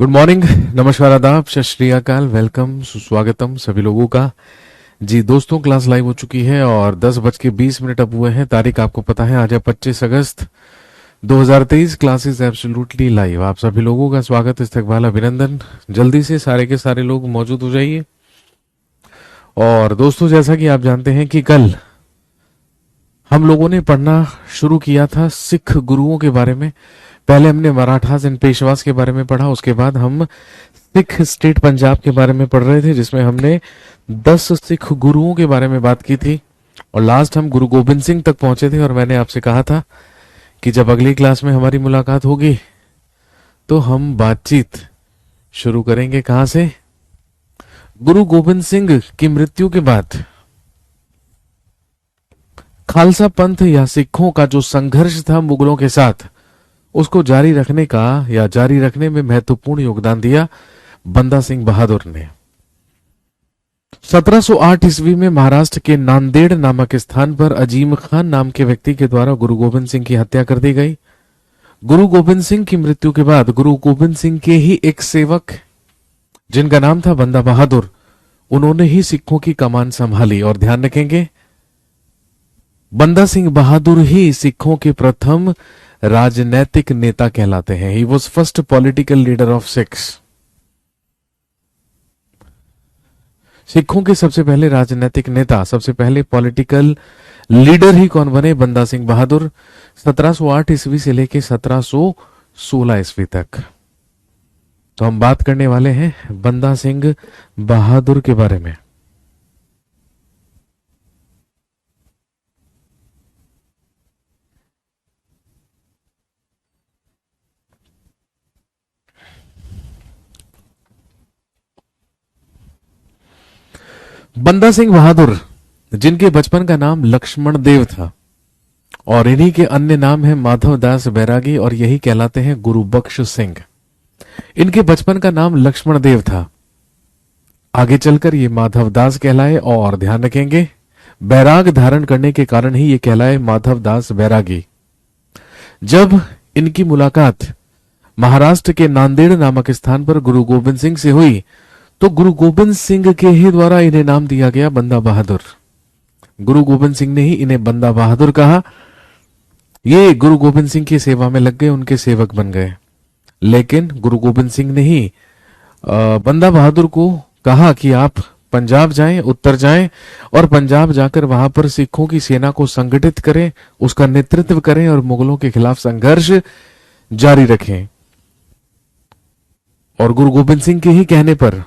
Good morning, नमस्कार, आदाब, सत श्री अकाल, वेलकम, सुस्वागतम सभी लोगों का। जी दोस्तों, क्लास लाइव हो चुकी है और 10:20 अब हुए हैं। तारीख आपको पता है, आज है 25 अगस्त 2023। Classes absolutely live. आप सभी लोगों का स्वागत, इस्तकबाल, अभिनंदन। जल्दी से सारे के सारे लोग मौजूद हो जाइए। और दोस्तों, जैसा कि आप जानते हैं कि कल हम लोगों ने पढ़ना शुरू किया था सिख गुरुओं के बारे में। पहले हमने मराठास एंड पेशवास के बारे में पढ़ा, उसके बाद हम सिख स्टेट पंजाब के बारे में पढ़ रहे थे, जिसमें हमने 10 सिख गुरुओं के बारे में बात की थी। और लास्ट हम गुरु गोबिंद सिंह तक पहुंचे थे। और मैंने आपसे कहा था कि जब अगली क्लास में हमारी मुलाकात होगी तो हम बातचीत शुरू करेंगे। कहां से? गुरु गोबिंद सिंह की मृत्यु के बाद खालसा पंथ या सिखों का जो संघर्ष था मुगलों के साथ, उसको जारी रखने का या जारी रखने में महत्वपूर्ण योगदान दिया बंदा सिंह बहादुर ने। 1708 ईस्वी में महाराष्ट्र के नांदेड़ नामक स्थान पर अजीम खान नाम के व्यक्ति के द्वारा गुरु गोबिंद सिंह की हत्या कर दी गई। गुरु गोबिंद सिंह की मृत्यु के बाद गुरु गोबिंद सिंह के ही एक सेवक, जिनका नाम था बंदा बहादुर, उन्होंने ही सिखों की कमान संभाली। और ध्यान रखेंगे, बंदा सिंह बहादुर ही सिखों के प्रथम राजनैतिक नेता कहलाते हैं। He was first political leader of Sikhs. सिखों के सबसे पहले राजनीतिक नेता, सबसे पहले पॉलिटिकल लीडर ही कौन बने? बंदा सिंह बहादुर। 1708 ईस्वी से लेकर 1716 ईस्वी तक। तो हम बात करने वाले हैं बंदा सिंह बहादुर के बारे में। बंदा सिंह बहादुर, जिनके बचपन का नाम लक्ष्मण देव था और इन्हीं के अन्य नाम है माधव दास बैरागी, और यही कहलाते हैं गुरु बख्श सिंह। इनके बचपन का नाम लक्ष्मण देव था, आगे चलकर ये माधव दास कहलाए। और ध्यान रखेंगे, बैराग धारण करने के कारण ही ये कहलाए माधव दास बैरागी। जब इनकी मुलाकात महाराष्ट्र के नांदेड़ नामक स्थान पर गुरु गोबिंद सिंह से हुई तो गुरु गोबिंद सिंह के ही द्वारा इन्हें नाम दिया गया बंदा बहादुर। गुरु गोबिंद सिंह ने ही इन्हें बंदा बहादुर कहा। ये गुरु गोबिंद सिंह की सेवा में लग गए, उनके सेवक बन गए। लेकिन गुरु गोबिंद सिंह ने ही बंदा बहादुर को कहा कि आप पंजाब जाएं, उत्तर जाएं और पंजाब जाकर वहां पर सिखों की सेना को संगठित करें, उसका नेतृत्व करें और मुगलों के खिलाफ संघर्ष जारी रखें। और गुरु गोबिंद सिंह के ही कहने पर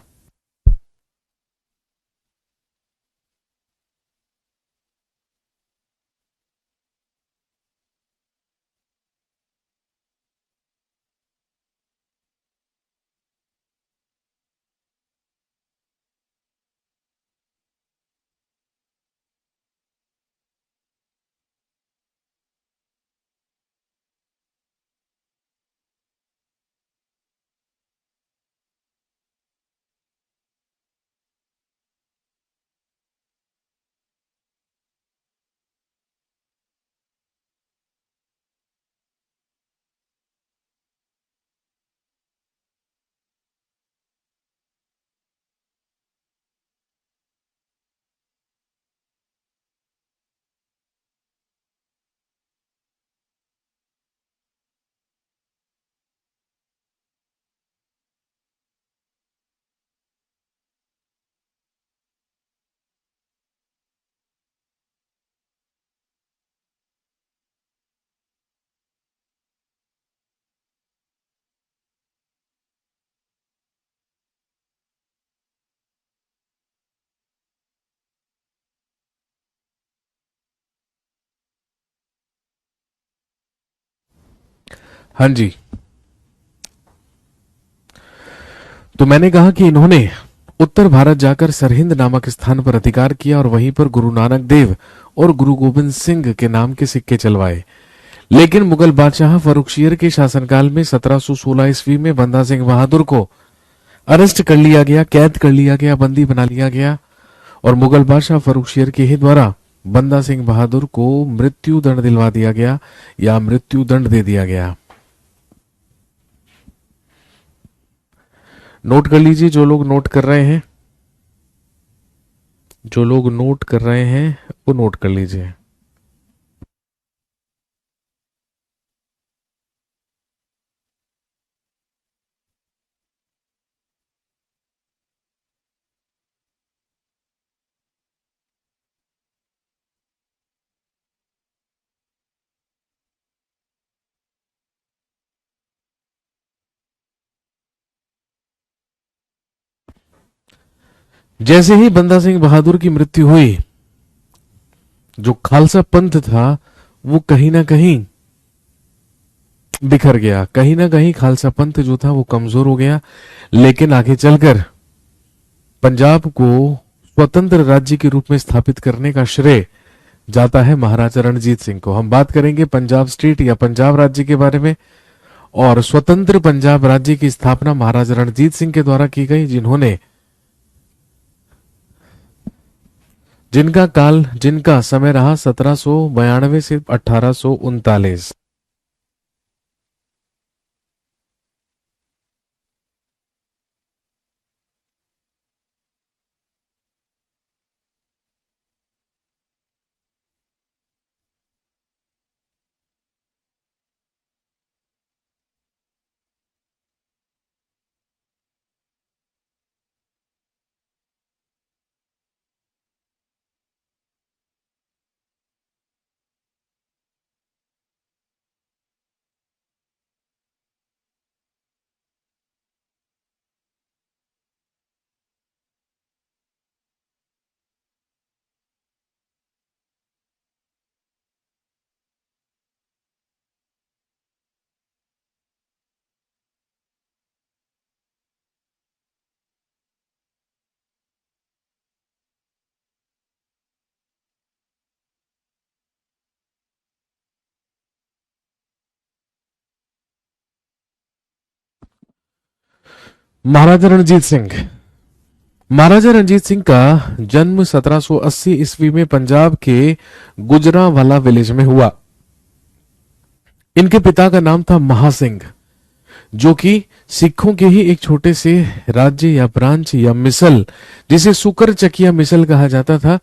हाँ जी, तो मैंने कहा कि इन्होंने उत्तर भारत जाकर सरहिंद नामक स्थान पर अधिकार किया और वहीं पर गुरु नानक देव और गुरु गोबिंद सिंह के नाम के सिक्के चलवाए। लेकिन मुगल बादशाह फर्रुखशियर के शासनकाल में 1716 ईस्वी में बंदा सिंह बहादुर को अरेस्ट कर लिया गया, कैद कर लिया गया, बंदी बना लिया गया और मुगल बादशाह फर्रुखशियर के ही द्वारा बंदा सिंह बहादुर को मृत्यु दंड दिलवा दिया गया या मृत्यु दंड दे दिया गया। नोट कर लीजिए जो लोग नोट कर रहे हैं, जो लोग नोट कर रहे हैं वो नोट कर लीजिए। जैसे ही बंदा सिंह बहादुर की मृत्यु हुई, जो खालसा पंथ था वो कहीं ना कहीं बिखर गया, कहीं ना कहीं खालसा पंथ जो था वो कमजोर हो गया। लेकिन आगे चलकर पंजाब को स्वतंत्र राज्य के रूप में स्थापित करने का श्रेय जाता है महाराजा रणजीत सिंह को। हम बात करेंगे पंजाब स्टेट या पंजाब राज्य के बारे में, और स्वतंत्र पंजाब राज्य की स्थापना महाराजा रणजीत सिंह के द्वारा की गई, जिनका समय रहा 1792 से 1839। महाराजा रणजीत सिंह, महाराजा रणजीत सिंह का जन्म 1780 ईस्वी में पंजाब के गुजरांवाला विलेज में हुआ। इनके पिता का नाम था महासिंह, जो कि सिखों के ही एक छोटे से राज्य या ब्रांच या मिसल, जिसे सुकर चकिया मिसल कहा जाता था,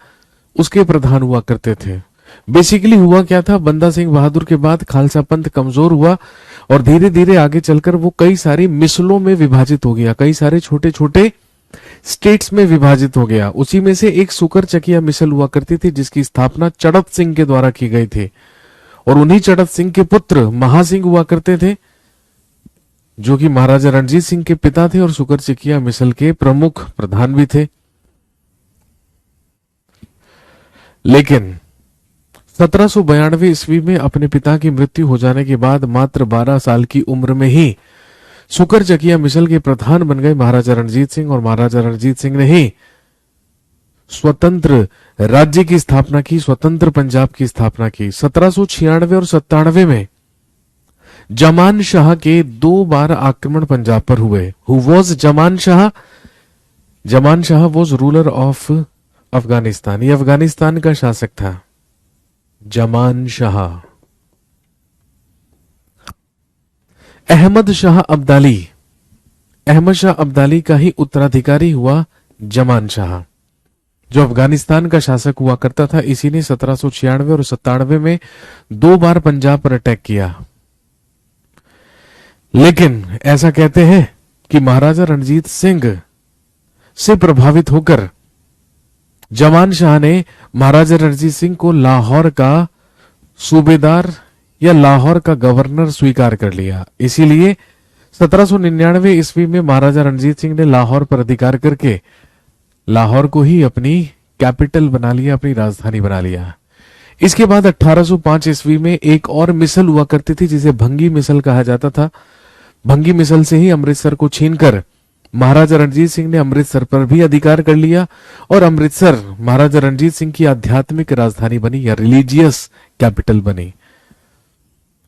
उसके प्रधान हुआ करते थे। बेसिकली हुआ क्या था, बंदा सिंह बहादुर के बाद खालसा पंथ कमजोर हुआ और धीरे धीरे आगे चलकर वो कई सारी मिसलों में विभाजित हो गया, कई सारे छोटे छोटे स्टेट्स में विभाजित हो गया। उसी में से एक सुकर चकिया मिसल हुआ करती थी, जिसकी स्थापना चड़त सिंह के द्वारा की गई थी, और उन्हीं चड़त सिंह के पुत्र महासिंह हुआ करते थे, जो कि महाराजा रणजीत सिंह के पिता थे और सुकर चकिया मिसल के प्रमुख प्रधान भी थे। लेकिन 1792 ईस्वी में अपने पिता की मृत्यु हो जाने के बाद मात्र 12 साल की उम्र में ही सुकर चकिया मिसल के प्रधान बन गए महाराजा रणजीत सिंह, और महाराजा रणजीत सिंह ने ही स्वतंत्र राज्य की स्थापना की, स्वतंत्र पंजाब की स्थापना की। 1796 और 97 में जमान शाह के 2 बार आक्रमण पंजाब पर हुए। Who was Zaman Shah? Zaman Shah was ruler of Afghanistan, ये अफगानिस्तान का शासक था जमान शाह। अहमद शाह अब्दाली, अहमद शाह अब्दाली का ही उत्तराधिकारी हुआ जमान शाह, जो अफगानिस्तान का शासक हुआ करता था। इसी ने 1796 और 97 में 2 बार पंजाब पर अटैक किया। लेकिन ऐसा कहते हैं कि महाराजा रणजीत सिंह से प्रभावित होकर जमान शाह ने महाराजा रणजीत सिंह को लाहौर का सूबेदार या लाहौर का गवर्नर स्वीकार कर लिया। इसीलिए 1799 ईस्वी में महाराजा रणजीत सिंह ने लाहौर पर अधिकार करके लाहौर को ही अपनी कैपिटल बना लिया, अपनी राजधानी बना लिया। इसके बाद 1805 ईस्वी में एक और मिसल हुआ करती थी, जिसे भंगी मिसल कहा जाता था। भंगी मिसल से ही अमृतसर को छीनकर महाराजा रणजीत सिंह ने अमृतसर पर भी अधिकार कर लिया, और अमृतसर महाराजा रणजीत सिंह की आध्यात्मिक राजधानी बनी या रिलीजियस कैपिटल बनी,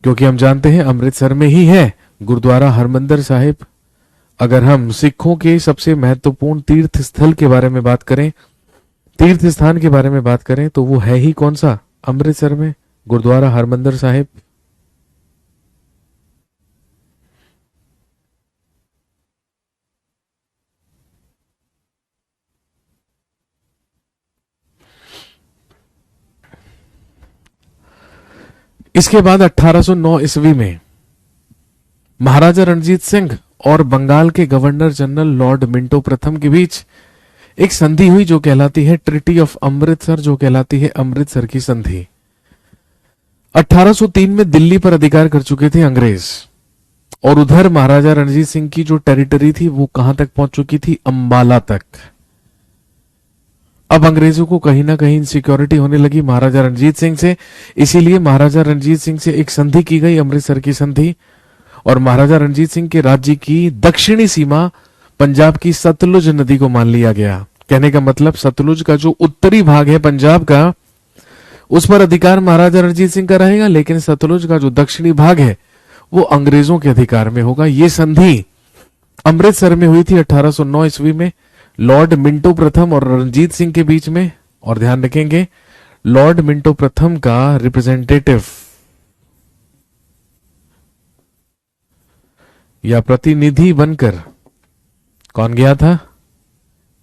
क्योंकि हम जानते हैं अमृतसर में ही है गुरुद्वारा हरमंदिर साहिब। अगर हम सिखों के सबसे महत्वपूर्ण तीर्थ स्थल के बारे में बात करें, तीर्थ स्थान के बारे में बात करें, तो वो है ही कौन सा? अमृतसर में गुरुद्वारा हरमंदिर साहिब। इसके बाद 1809 ईस्वी में महाराजा रणजीत सिंह और बंगाल के गवर्नर जनरल लॉर्ड मिंटो प्रथम के बीच एक संधि हुई जो कहलाती है ट्रिटी ऑफ अमृतसर, जो कहलाती है अमृतसर की संधि। 1803 में दिल्ली पर अधिकार कर चुके थे अंग्रेज, और उधर महाराजा रणजीत सिंह की जो टेरिटरी थी वो कहां तक पहुंच चुकी थी? अंबाला तक। अब अंग्रेजों को कहीं ना कहीं इनसिक्योरिटी होने लगी महाराजा रणजीत सिंह से, इसीलिए महाराजा रणजीत सिंह से एक संधि की गई, अमृतसर की संधि। और महाराजा रणजीत सिंह के राज्य की दक्षिणी सीमा पंजाब की सतलुज नदी को मान लिया गया। कहने का मतलब सतलुज का जो उत्तरी भाग है पंजाब का, उस पर अधिकार महाराजा रणजीत सिंह का रहेगा, लेकिन सतलुज का जो दक्षिणी भाग है वो अंग्रेजों के अधिकार में होगा। ये संधि अमृतसर में हुई थी 1809 ईस्वी में लॉर्ड मिंटो प्रथम और रणजीत सिंह के बीच में। और ध्यान रखेंगे, लॉर्ड मिंटो प्रथम का रिप्रेजेंटेटिव या प्रतिनिधि बनकर कौन गया था?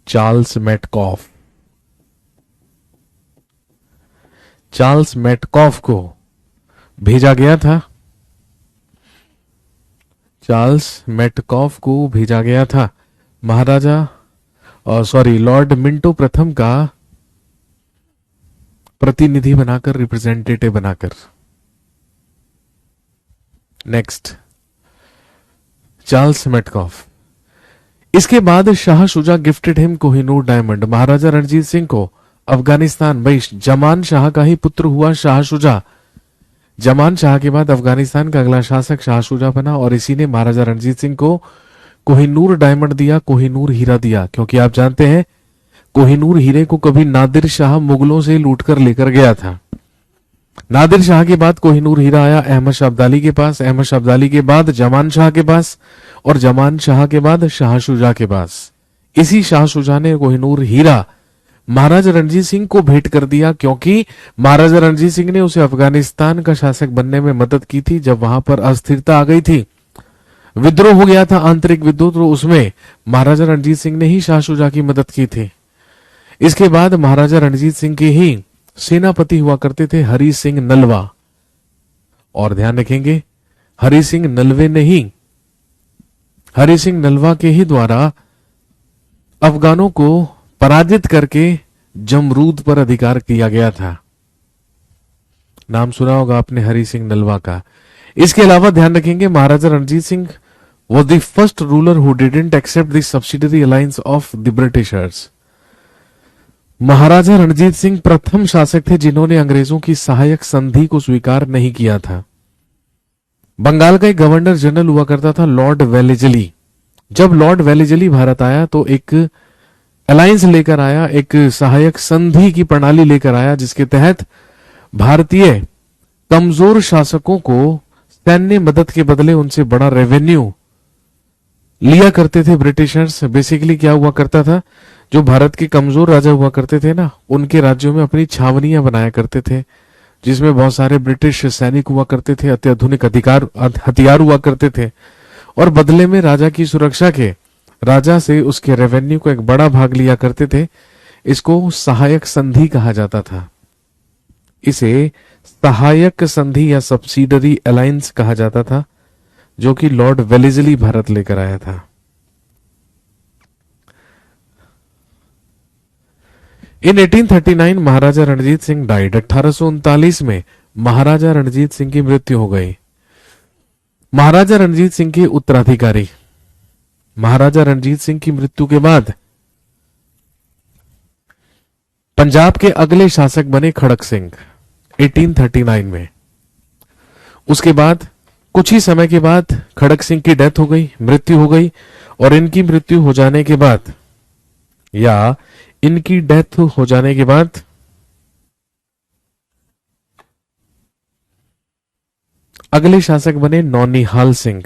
Charles Metcalfe. चार्ल्स मेटकॉफ को भेजा गया था, चार्ल्स मेटकॉफ को भेजा गया था लॉर्ड मिंटो प्रथम का प्रतिनिधि बनाकर, रिप्रेजेंटेटिव बनाकर। Next, Charles Metcalfe. इसके बाद Shah Shuja gifted him Kohinoor diamond. Maharaja Ranjit Singh को अफगानिस्तान, भाई जमान शाह का ही पुत्र हुआ शाह शुजा। जमान शाह के बाद अफगानिस्तान का अगला शासक शाह शुजा बना, और इसी ने महाराजा रणजीत सिंह को कोहिनूर डायमंड दिया, कोहिनूर हीरा दिया। क्योंकि आप जानते हैं कोहिनूर हीरे को कभी नादिर शाह मुगलों से लूटकर लेकर गया था। नादिर शाह के बाद कोहिनूर हीरा आया अहमद शाह अब्दाली के पास, अहमद शाह अब्दाली के बाद जमान शाह के पास, और जमान शाह के बाद शाह शुजा के पास। इसी शाह शुजा ने कोहिनूर हीरा महाराजा रणजीत सिंह को भेंट कर दिया, क्योंकि महाराजा रणजीत सिंह ने उसे अफगानिस्तान का शासक बनने में मदद की थी जब वहां पर अस्थिरता आ गई थी, विद्रोह हो गया था, आंतरिक विद्रोह, तो उसमें महाराजा रणजीत सिंह ने ही शाह शुजा की मदद की थी। इसके बाद महाराजा रणजीत सिंह के ही सेनापति हुआ करते थे हरि सिंह नलवा। और ध्यान रखेंगे, हरि सिंह नलवा के ही द्वारा अफगानों को पराजित करके जमरूद पर अधिकार किया गया था। नाम सुना होगा आपने हरि सिंह नलवा का। इसके अलावा ध्यान रखेंगे, महाराजा Ranjit Singh was the first ruler who didn't accept the subsidiary alliance of the Britishers। महाराजा रणजीत सिंह प्रथम शासक थे जिन्होंने अंग्रेजों की सहायक संधि को स्वीकार नहीं किया था। बंगाल का एक गवर्नर जनरल हुआ करता था लॉर्ड वेलेजली। जब लॉर्ड वेलेजली भारत आया तो एक अलायंस लेकर आया, एक सहायक संधि की प्रणाली लेकर आया, जिसके तहत भारतीय कमजोर शासकों को सैन्य मदद के बदले उनसे बड़ा रेवेन्यू लिया करते थे ब्रिटिशर्स। बेसिकली क्या हुआ करता था, जो भारत के कमजोर राजा हुआ करते थे ना, उनके राज्यों में अपनी छावनियां बनाया करते थे, जिसमें बहुत सारे ब्रिटिश सैनिक हुआ करते थे, अत्याधुनिक हथियार हुआ करते थे, और बदले में राजा की सुरक्षा के राजा से उसके रेवेन्यू को एक बड़ा भाग लिया करते थे। इसको सहायक संधि कहा जाता था। इसे सहायक संधि या सब्सिडरी अलायंस कहा जाता था, जो कि लॉर्ड वेलेजली भारत लेकर आया था। इन 1839 महाराजा रणजीत सिंह डाइड। 1839 में महाराजा रणजीत सिंह की मृत्यु हो गई। महाराजा रणजीत सिंह के उत्तराधिकारी, महाराजा रणजीत सिंह की मृत्यु के बाद पंजाब के अगले शासक बने खड़क सिंह 1839 में। उसके बाद कुछ ही समय के बाद खड़क सिंह की डेथ हो गई, मृत्यु हो गई, और इनकी मृत्यु हो जाने के बाद या इनकी डेथ हो जाने के बाद अगले शासक बने नौनिहाल सिंह।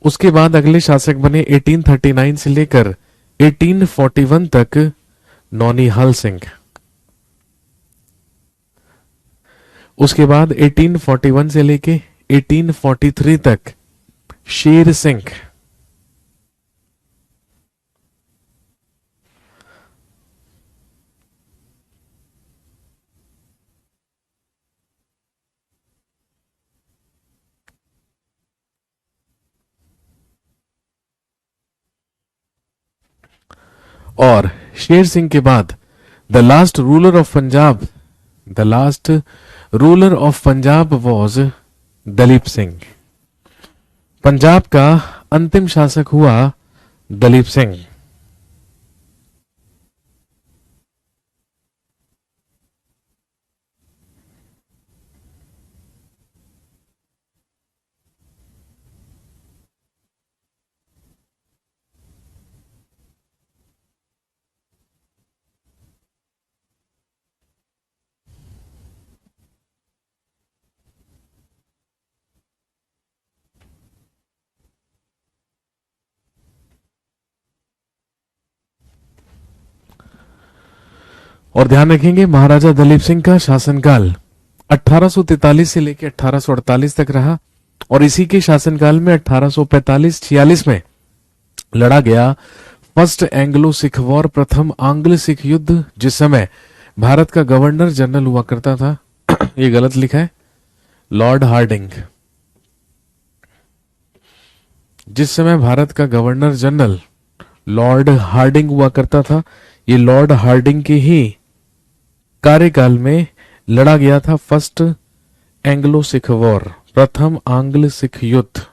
उसके बाद अगले शासक बने 1839 से लेकर 1841 तक नौनिहाल सिंह। उसके बाद 1841 से लेके 1843 तक शेर सिंह। और शेर सिंह के बाद the last ruler of Punjab, the last ruler of Punjab was Dalip Singh. Punjab का अंतिम शासक हुआ दलीप सिंह। और ध्यान रखेंगे महाराजा दलीप सिंह का शासनकाल 1843 से लेकर 1848 तक रहा और इसी के शासनकाल में 1845-46 में लड़ा गया फर्स्ट एंग्लो सिख वॉर, प्रथम आंग्ल सिख युद्ध, जिस समय भारत का गवर्नर जनरल हुआ करता था ये गलत लिखा है, लॉर्ड हार्डिंग। जिस समय भारत का गवर्नर जनरल लॉर्ड हार्डिंग हुआ करता था, ये लॉर्ड हार्डिंग के ही कार्यकाल में लड़ा गया था फर्स्ट एंग्लो सिख वॉर, प्रथम आंग्ल सिख युद्ध।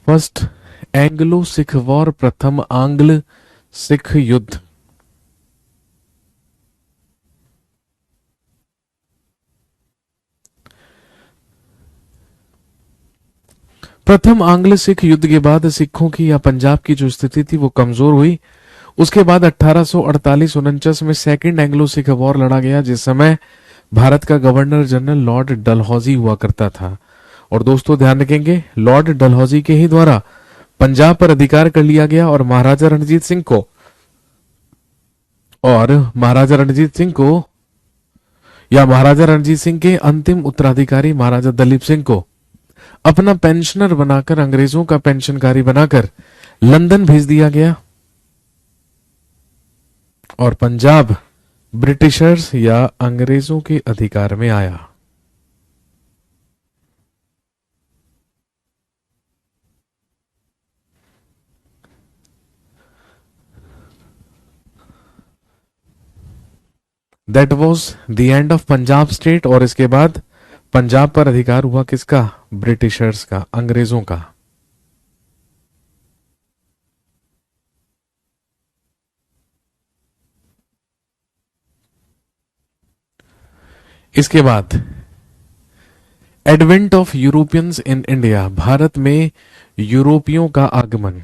फर्स्ट एंग्लो सिख वॉर, प्रथम आंग्ल सिख युद्ध। प्रथम आंग्ल सिख युद्ध के बाद सिखों की या पंजाब की जो स्थिति थी वो कमजोर हुई। उसके बाद 1848-49 में सेकंड एंग्लो सिख वॉर लड़ा गया, जिस समय भारत का गवर्नर जनरल लॉर्ड डलहौजी हुआ करता था। और दोस्तों ध्यान रखेंगे, लॉर्ड डलहौजी के ही द्वारा पंजाब पर अधिकार कर लिया गया और महाराजा रणजीत सिंह को या महाराजा रणजीत सिंह के अंतिम उत्तराधिकारी महाराजा दलीप सिंह को अपना पेंशनर बनाकर, अंग्रेजों का पेंशनकारी बनाकर लंदन भेज दिया गया और पंजाब ब्रिटिशर्स या अंग्रेजों के अधिकार में आया। That was the end of Punjab state. और इसके बाद पंजाब पर अधिकार हुआ किसका? ब्रिटिशर्स का, अंग्रेजों का। इसके बाद advent of Europeans in India, Bharat में यूरोपियों का आगमन।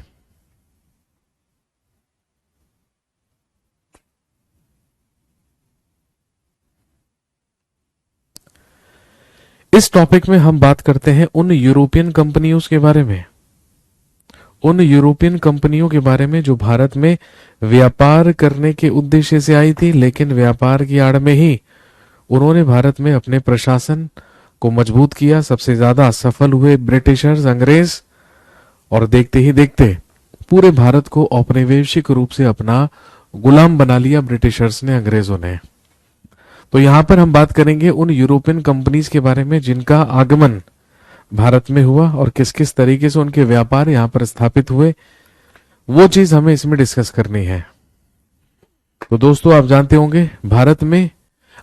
इस टॉपिक में हम बात करते हैं उन यूरोपियन कंपनियों के बारे में, उन यूरोपियन कंपनियों के बारे में जो भारत में व्यापार करने के उद्देश्य से आई थी, लेकिन व्यापार की आड़ में ही उन्होंने भारत में अपने प्रशासन को मजबूत किया। सबसे ज्यादा सफल हुए ब्रिटिशर्स, अंग्रेज, और देखते ही देखते पूरे भारत को औपनिवेशिक रूप से अपना गुलाम बना लिया ब्रिटिशर्स ने, अंग्रेजों ने। तो यहां पर हम बात करेंगे उन यूरोपियन कंपनीज के बारे में जिनका आगमन भारत में हुआ और किस किस तरीके से उनके व्यापार यहां पर स्थापित हुए, वो चीज हमें इसमें डिस्कस करनी है। तो दोस्तों आप जानते होंगे भारत में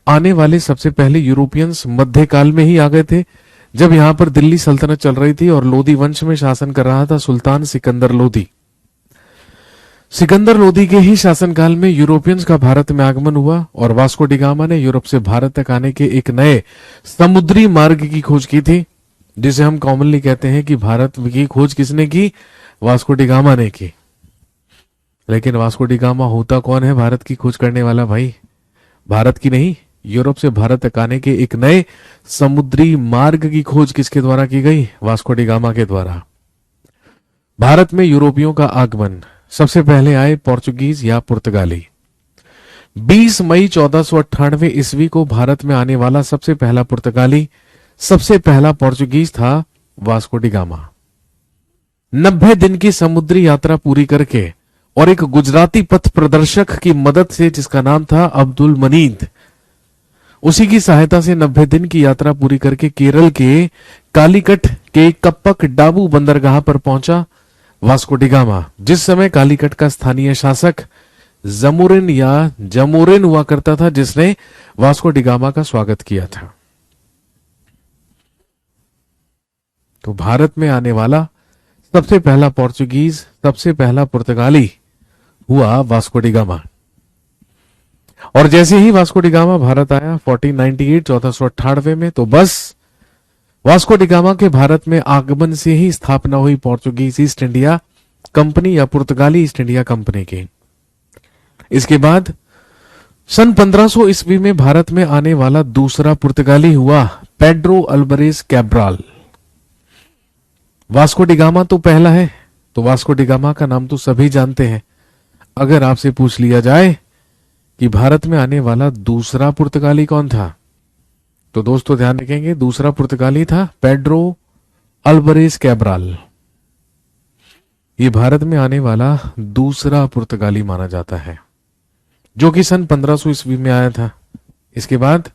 आने वाले सबसे पहले यूरोपियंस मध्यकाल में ही आ गए थे, जब यहां पर दिल्ली सल्तनत चल रही थी और लोधी वंश में शासन कर रहा था सुल्तान सिकंदर लोधी। सिकंदर लोधी के ही शासनकाल में यूरोपियंस का भारत में आगमन हुआ और वास्को डी गामा ने यूरोप से भारत तक आने के एक नए समुद्री मार्ग की खोज की थी, जिसे हम कॉमनली कहते हैं कि भारत की खोज किसने की? वास्को डी गामा ने की। लेकिन वास्को डी गामा होता कौन है भारत की खोज करने वाला? भाई भारत की नहीं, यूरोप से भारत तक आने के एक नए समुद्री मार्ग की खोज किसके द्वारा की गई? वास्को डी गामा के द्वारा। भारत में यूरोपियों का आगमन, सबसे पहले आए पोर्चुगीज या पुर्तगाली। 20 मई 1498 ईस्वी को भारत में आने वाला सबसे पहला पुर्तगाली, सबसे पहला पोर्चुगीज था वास्को डी गामा। 90 दिन की समुद्री यात्रा पूरी करके और एक गुजराती पथ प्रदर्शक की मदद से, जिसका नाम था अब्दुल मनीद, उसी की सहायता से 90 दिन की यात्रा पूरी करके केरल के कालीकट के कप्पक डाबू बंदरगाह पर पहुंचा वास्को डी गामा। जिस समय कालीकट का स्थानीय शासक जमुरिन या जमोरिन हुआ करता था, जिसने वास्को डी गामा का स्वागत किया था। तो भारत में आने वाला सबसे पहला पोर्चुगीज, सबसे पहला पुर्तगाली हुआ वास्को डी गामा। और जैसे ही वास्को डी गामा भारत आया 1498 1498 में, तो बस वास्को डी गामा के भारत में आगमन से ही स्थापना हुई पोर्चुगीज ईस्ट इंडिया कंपनी या पुर्तगाली ईस्ट इंडिया कंपनी की। इसके बाद सन 1500 ईस्वी में भारत में आने वाला दूसरा पुर्तगाली हुआ Pedro Alvares Cabral. Vasco D gamma तो पहला है, तो वास्को डी गामा का नाम तो सभी जानते हैं। अगर आपसे पूछ लिया जाए कि भारत में आने वाला दूसरा पुर्तगाली कौन था, तो दोस्तों ध्यान रखेंगे, दूसरा पुर्तगाली था पेड्रो अल्बरेज कैब्राल। ये भारत में आने वाला दूसरा पुर्तगाली माना जाता है, जो कि सन 1500 ईस्वी में आया था। इसके बाद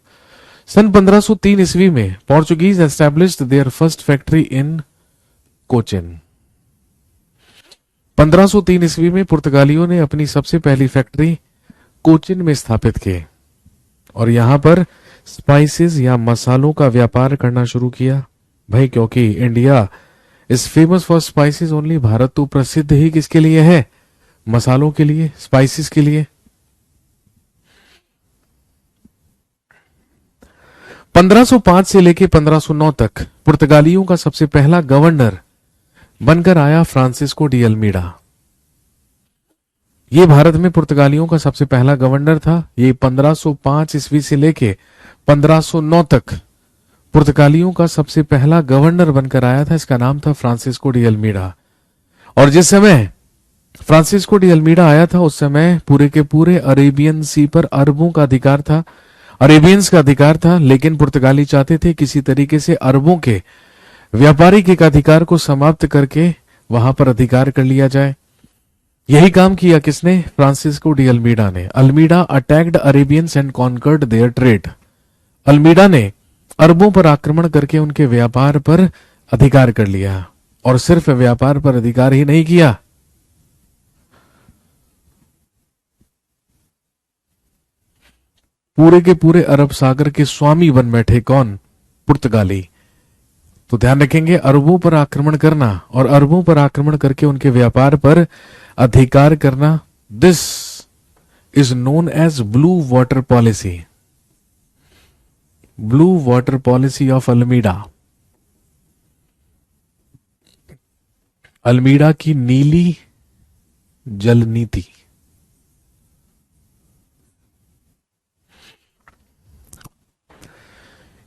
सन 1503 ईस्वी में Portuguese established their first factory in Cochin. 1503 ईस्वी में पुर्तगालियों ने अपनी सबसे पहली फैक्ट्री कोचिन में स्थापित की और यहां पर स्पाइसेस या मसालों का व्यापार करना शुरू किया। भाई क्योंकि India is famous for spices only, Bharat तो प्रसिद्ध ही किसके लिए है? मसालों के लिए, स्पाइसेस के लिए। 1505 से लेकर 1509 तक पुर्तगालियों का सबसे पहला गवर्नर बनकर आया फ्रांसिस्को डी अल्मीडा। ये भारत में पुर्तगालियों का सबसे पहला गवर्नर था। ये 1505 ईस्वी से लेके 1509 तक पुर्तगालियों का सबसे पहला गवर्नर बनकर आया था। इसका नाम था फ्रांसिस्को डी अल्मीडा। और जिस समय फ्रांसिस्को डी अल्मीडा आया था, उस समय पूरे के पूरे अरेबियन सी पर अरबों का अधिकार था, अरेबियंस का अधिकार था। लेकिन पुर्तगाली चाहते थे किसी तरीके से अरबों के व्यापारिक एक अधिकार को समाप्त करके वहां पर अधिकार कर लिया जाए। यही काम किया किसने? फ्रांसिस्को डी अल्मीडा ने। Almeida attacked Arabians and conquered their trade. Almeida ने अरबों पर आक्रमण करके उनके व्यापार पर अधिकार कर लिया, और सिर्फ व्यापार पर अधिकार ही नहीं किया, पूरे के पूरे अरब सागर के स्वामी बन बैठे। कौन? पुर्तगाली। तो ध्यान रखेंगे, अरबों पर आक्रमण करना और अरबों पर आक्रमण करके उनके व्यापार पर अधिकार करना, this is known as blue water policy. Blue water policy of Almeida. Almeida की नीली जल नीति।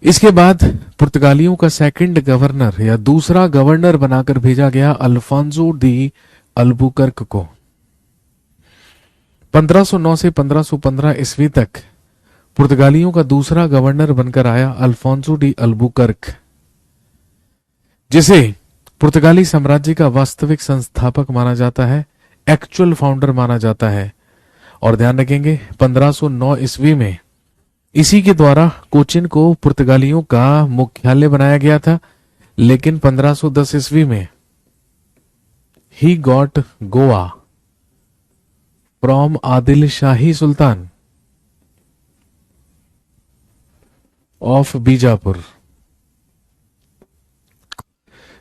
इसके बाद पुर्तगालियों का सेकंड गवर्नर या दूसरा गवर्नर बनाकर भेजा गया अल्फांसो डी अल्बुकर्क को। 1509 से 1515 ईस्वी तक पुर्तगालियों का दूसरा गवर्नर बनकर आया अल्फांसो डी अल्बुकर्क, जिसे पुर्तगाली साम्राज्य का वास्तविक संस्थापक माना जाता है, एक्चुअल फाउंडर माना जाता है। और ध्यान रखेंगे 1509 ईस्वी में इसी के द्वारा कोचिन को पुर्तगालियों का मुख्यालय बनाया गया था। लेकिन 1510 ईस्वी में he got Goa from Adil shahi Sultan of Bijapur.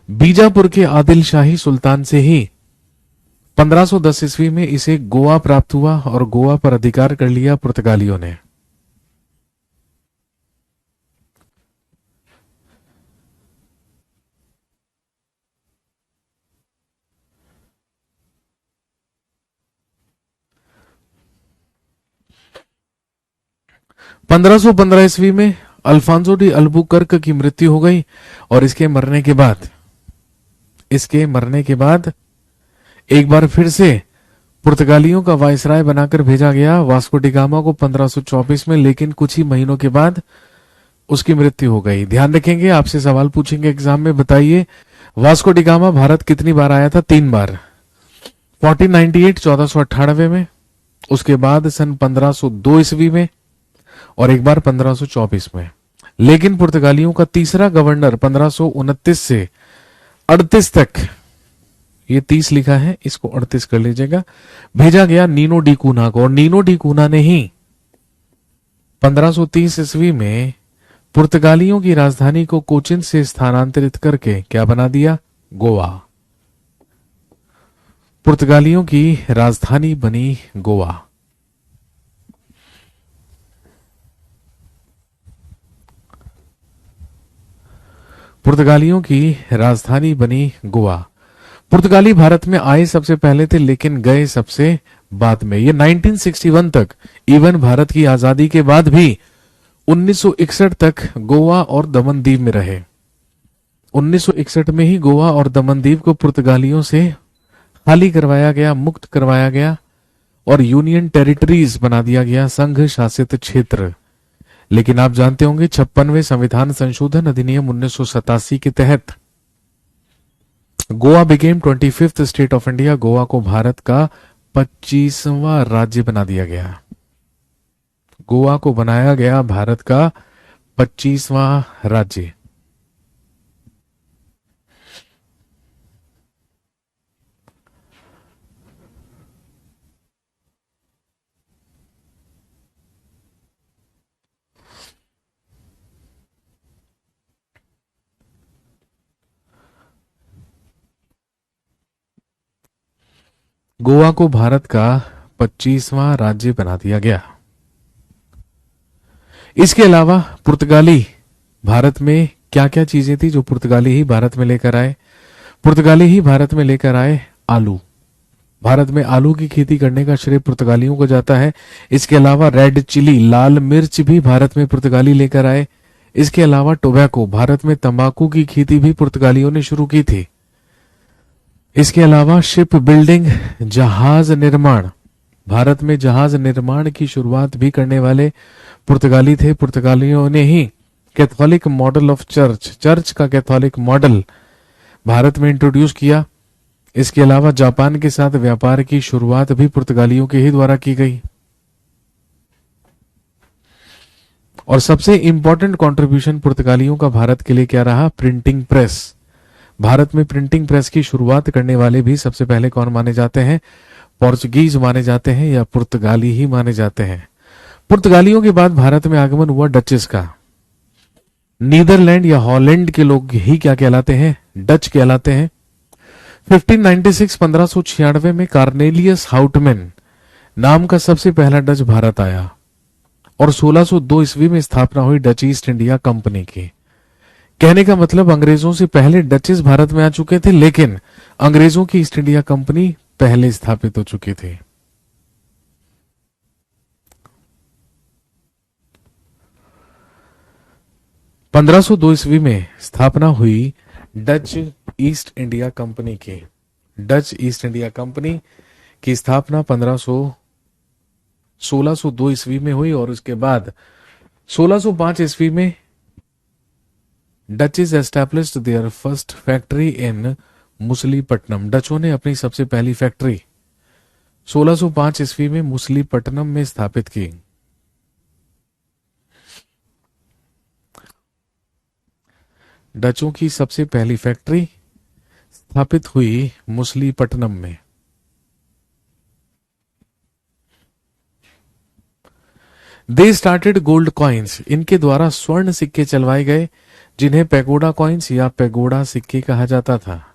Bijapur के आदिल शाही सुल्तान से ही 1510 ईस्वी में इसे गोवा प्राप्त हुआ और गोवा पर अधिकार कर लिया पुर्तगालियों ने। 1515 ईस्वी में अल्फांसो डी अल्बुकर्क की मृत्यु हो गई और इसके मरने के बाद एक बार फिर से पुर्तगालियों का वायसराय बनाकर भेजा गया वास्को डी गामा को 1524 में, लेकिन कुछ ही महीनों के बाद उसकी मृत्यु हो गई। ध्यान रखेंगे, आपसे सवाल पूछेंगे एग्जाम में, बताइए वास्को डी गामा भारत कितनी बार आया था? 3 बार। 1498 1498 में, उसके बाद सन 1502 ईस्वी में और एक बार 1524 में। लेकिन पुर्तगालियों का तीसरा गवर्नर 1529 से 38 तक, ये 30 लिखा है, इसको 38 कर लीजिएगा, भेजा गया नीनो डी कूना को। और नीनो डी कूना ने ही 1530 ईस्वी में पुर्तगालियों की राजधानी को कोचिन से स्थानांतरित करके क्या बना दिया? गोवा। पुर्तगालियों की राजधानी बनी गोवा। पुर्तगालियों की राजधानी बनी गोवा। पुर्तगाली भारत में आए सबसे पहले थे, लेकिन गए सबसे बाद में। ये 1961 तक, इवन भारत की आजादी के बाद भी 1961 तक गोवा और दमनदीव में रहे। 1961 में ही गोवा और दमनदीव को पुर्तगालियों से खाली करवाया गया, मुक्त करवाया गया और यूनियन टेरिटरीज बना दिया गया, संघ शासित क्षेत्र। लेकिन आप जानते होंगे 56वें संविधान संशोधन अधिनियम 1987 के तहत Goa became 25th state of India. Goa को भारत का 25वां राज्य बना दिया गया। गोवा को बनाया गया भारत का 25वां राज्य। गोवा को भारत का 25वां राज्य बना दिया गया। इसके अलावा पुर्तगाली भारत में क्या क्या चीजें थी जो पुर्तगाली ही भारत में लेकर आए? पुर्तगाली ही भारत में लेकर आए आलू। भारत में आलू की खेती करने का श्रेय पुर्तगालियों को जाता है। इसके अलावा रेड चिली, लाल मिर्च भी भारत में पुर्तगाली लेकर आए। इसके अलावा टोबैको, भारत में तंबाकू की खेती भी पुर्तगालियों ने शुरू की थी। इसके अलावा शिप बिल्डिंग, जहाज निर्माण, भारत में जहाज निर्माण की शुरुआत भी करने वाले पुर्तगाली थे। पुर्तगालियों ने ही कैथोलिक मॉडल ऑफ चर्च का कैथोलिक मॉडल भारत में इंट्रोड्यूस किया। इसके अलावा जापान के साथ व्यापार की शुरुआत भी पुर्तगालियों के ही द्वारा की गई। और सबसे इंपॉर्टेंट कंट्रीब्यूशन पुर्तगालियों का भारत के लिए क्या रहा? Printing press. भारत में प्रिंटिंग प्रेस की शुरुआत करने वाले भी सबसे पहले कौन माने जाते हैं? पोर्चुगीज माने जाते हैं या पुर्तगाली ही माने जाते हैं। पुर्तगालियों के बाद भारत में आगमन हुआ डचेस का। नीदरलैंड या हॉलैंड के लोग ही क्या कहलाते हैं? डच कहलाते हैं। 1596 में कार्नेलियस हाउटमैन नाम का सबसे पहला डच भारत आया और 1602 ईस्वी में स्थापना हुई डच ईस्ट इंडिया कंपनी की। कहने का मतलब अंग्रेजों से पहले डचेस भारत में आ चुके थे, लेकिन अंग्रेजों की ईस्ट इंडिया कंपनी पहले स्थापित हो चुकी थी। (1502 ईस्वी में स्थापना हुई डच ईस्ट इंडिया कंपनी की। डच ईस्ट इंडिया कंपनी की स्थापना 1602 ईस्वी में हुई और उसके बाद 1605 ईस्वी में Dutches established their first factory in Musalipatnam. डचों ने अपनी सबसे पहली फैक्ट्री 1605 ईस्वी में मुसलीपट्टनम में स्थापित की। डचों की सबसे पहली फैक्ट्री स्थापित हुई मुसलीपट्टनम में। They started gold coins. इनके द्वारा स्वर्ण सिक्के चलवाए गए, जिन्हें पैगोडा कॉइन्स या पैगोडा सिक्के कहा जाता था।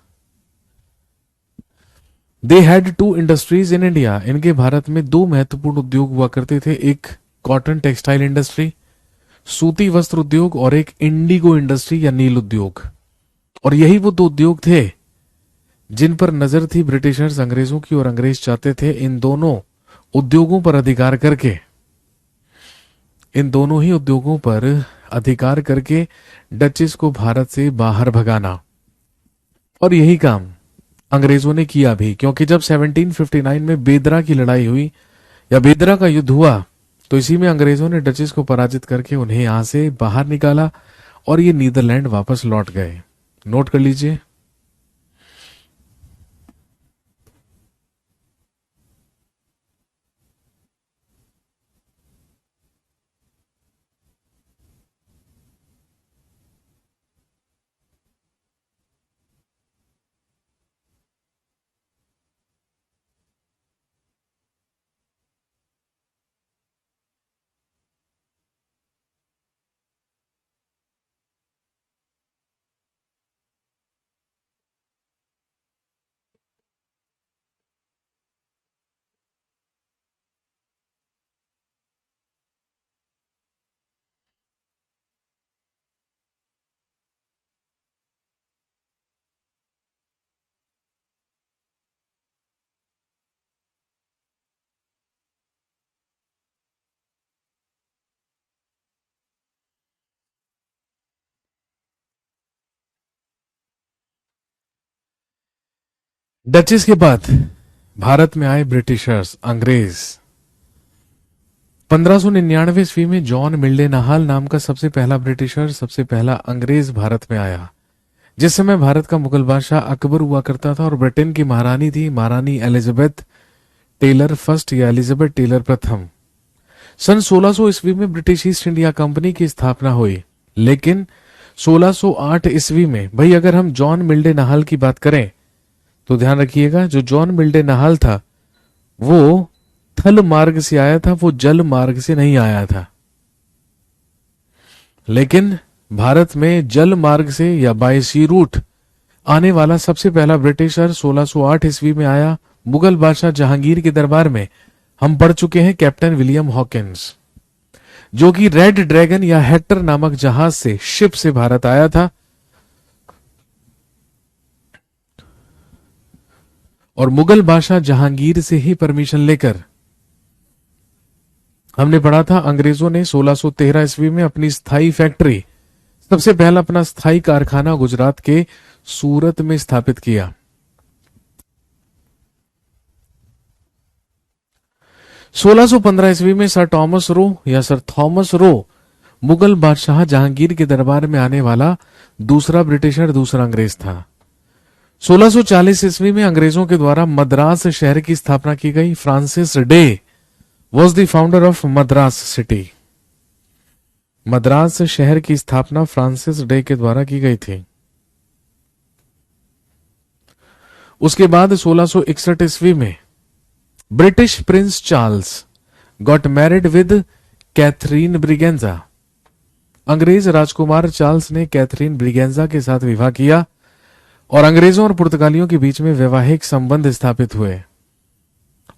They had 2 industries in India. इनके भारत में 2 महत्वपूर्ण उद्योग हुआ करते थे, एक कॉटन टेक्सटाइल इंडस्ट्री, सूती वस्त्र उद्योग, और एक इंडिगो इंडस्ट्री या नील उद्योग। और यही वो 2 उद्योग थे जिन पर नजर थी ब्रिटिशर्स, अंग्रेजों की, और अंग्रेज चाहते थे इन दोनों उद्योगों पर अधिकार करके इन दोनों ही उद्योगों पर अधिकार करके डचेस को भारत से बाहर भगाना। और यही काम अंग्रेजों ने किया भी, क्योंकि जब 1759 में बेदरा की लड़ाई हुई या बेदरा का युद्ध हुआ तो इसी में अंग्रेजों ने डचेस को पराजित करके उन्हें यहां से बाहर निकाला और ये नीदरलैंड वापस लौट गए। नोट कर लीजिए। डचेस के बाद भारत में आए ब्रिटिशर्स, अंग्रेज। 1599 ईस्वी में जॉन मिल्डे नहाल नाम का सबसे पहला ब्रिटिशर, सबसे पहला अंग्रेज भारत में आया। जिस समय भारत का मुगल बादशाह अकबर हुआ करता था और ब्रिटेन की महारानी थी महारानी एलिजाबेथ टेलर फर्स्ट या एलिजाबेथ टेलर प्रथम। सन 1600 ईस्वी में ब्रिटिश ईस्ट इंडिया कंपनी की स्थापना हुई। लेकिन 1608 ईस्वी में, भाई अगर हम जॉन मिल्डे नहाल की बात करें तो ध्यान रखिएगा, जो जॉन मिल्डे नहाल था वो थल मार्ग से आया था, वो जल मार्ग से नहीं आया था। लेकिन भारत में जल मार्ग से या बाय सी रूट आने वाला सबसे पहला ब्रिटिशर 1608 ईस्वी में आया, मुगल बादशाह जहांगीर के दरबार में। हम पढ़ चुके हैं कैप्टन विलियम हॉकिंस, जो कि रेड ड्रैगन या हेक्टर नामक जहाज से, शिप से भारत आया था। और मुगल बादशाह जहांगीर से ही परमिशन लेकर, हमने पढ़ा था, अंग्रेजों ने 1613 ईस्वी में अपनी स्थायी फैक्ट्री, सबसे पहला अपना स्थायी कारखाना गुजरात के सूरत में स्थापित किया। 1615 ईस्वी में सर टॉमस रो या सर थॉमस रो मुगल बादशाह जहांगीर के दरबार में आने वाला दूसरा ब्रिटिशर, दूसरा अंग्रेज था। 1640 ईस्वी में अंग्रेजों के द्वारा मद्रास शहर की स्थापना की गई। Francis day was the founder of Madras city. Madras शहर की स्थापना फ्रांसिस डे के द्वारा की गई थी। उसके बाद 1661 ईस्वी में British prince Charles got married with Catherine Braganza. अंग्रेज राजकुमार चार्ल्स ने कैथरीन ब्रिगेंजा के साथ विवाह किया और अंग्रेजों और पुर्तगालियों के बीच में वैवाहिक संबंध स्थापित हुए।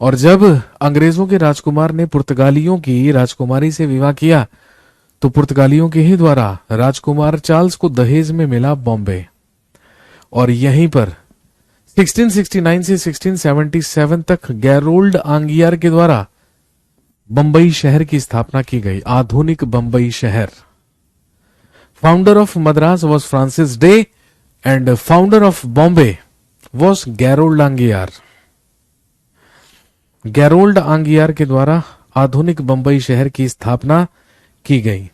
और जब अंग्रेजों के राजकुमार ने पुर्तगालियों की राजकुमारी से विवाह किया तो पुर्तगालियों के ही द्वारा राजकुमार चार्ल्स को दहेज में मिला बॉम्बे। और यहीं पर 1669 से 1677 तक गैरोल्ड आंगियार के द्वारा बंबई शहर की स्थापना की गई, आधुनिक बंबई शहर। Founder of Madras was Francis Day and founder of Bombay was Gerald Aungier. Gerald Aungier के द्वारा आधुनिक बंबई शहर की स्थापना की गई।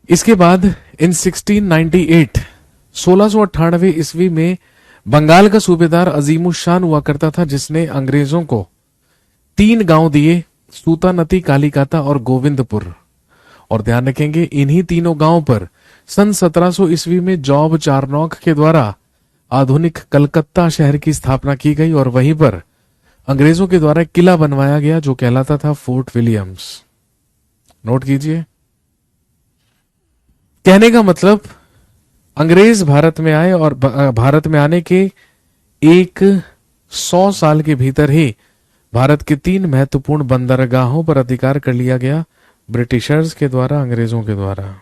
इसके बाद इन 1698 ईस्वी में बंगाल का सूबेदार अजीमुशान हुआ करता था, जिसने अंग्रेजों को 3 गांव दिए, सूतानती, कालीकाता और गोविंदपुर। और ध्यान रखेंगे, इन्हीं तीनों गांवों पर सन 1700 ईस्वी में जॉब चारनॉक के द्वारा आधुनिक कलकत्ता शहर की स्थापना की गई और वहीं पर अंग्रेजों के द्वारा किला बनवाया गया जो कहलाता था फोर्ट विलियम्स। नोट कीजिए। कहने का मतलब, अंग्रेज भारत में आए और भारत में आने के 100 साल के भीतर ही भारत के 3 महत्वपूर्ण बंदरगाहों पर अधिकार कर लिया गया। ब्रिटिशर्स के द्वारा, अंग्रेजों के द्वारा।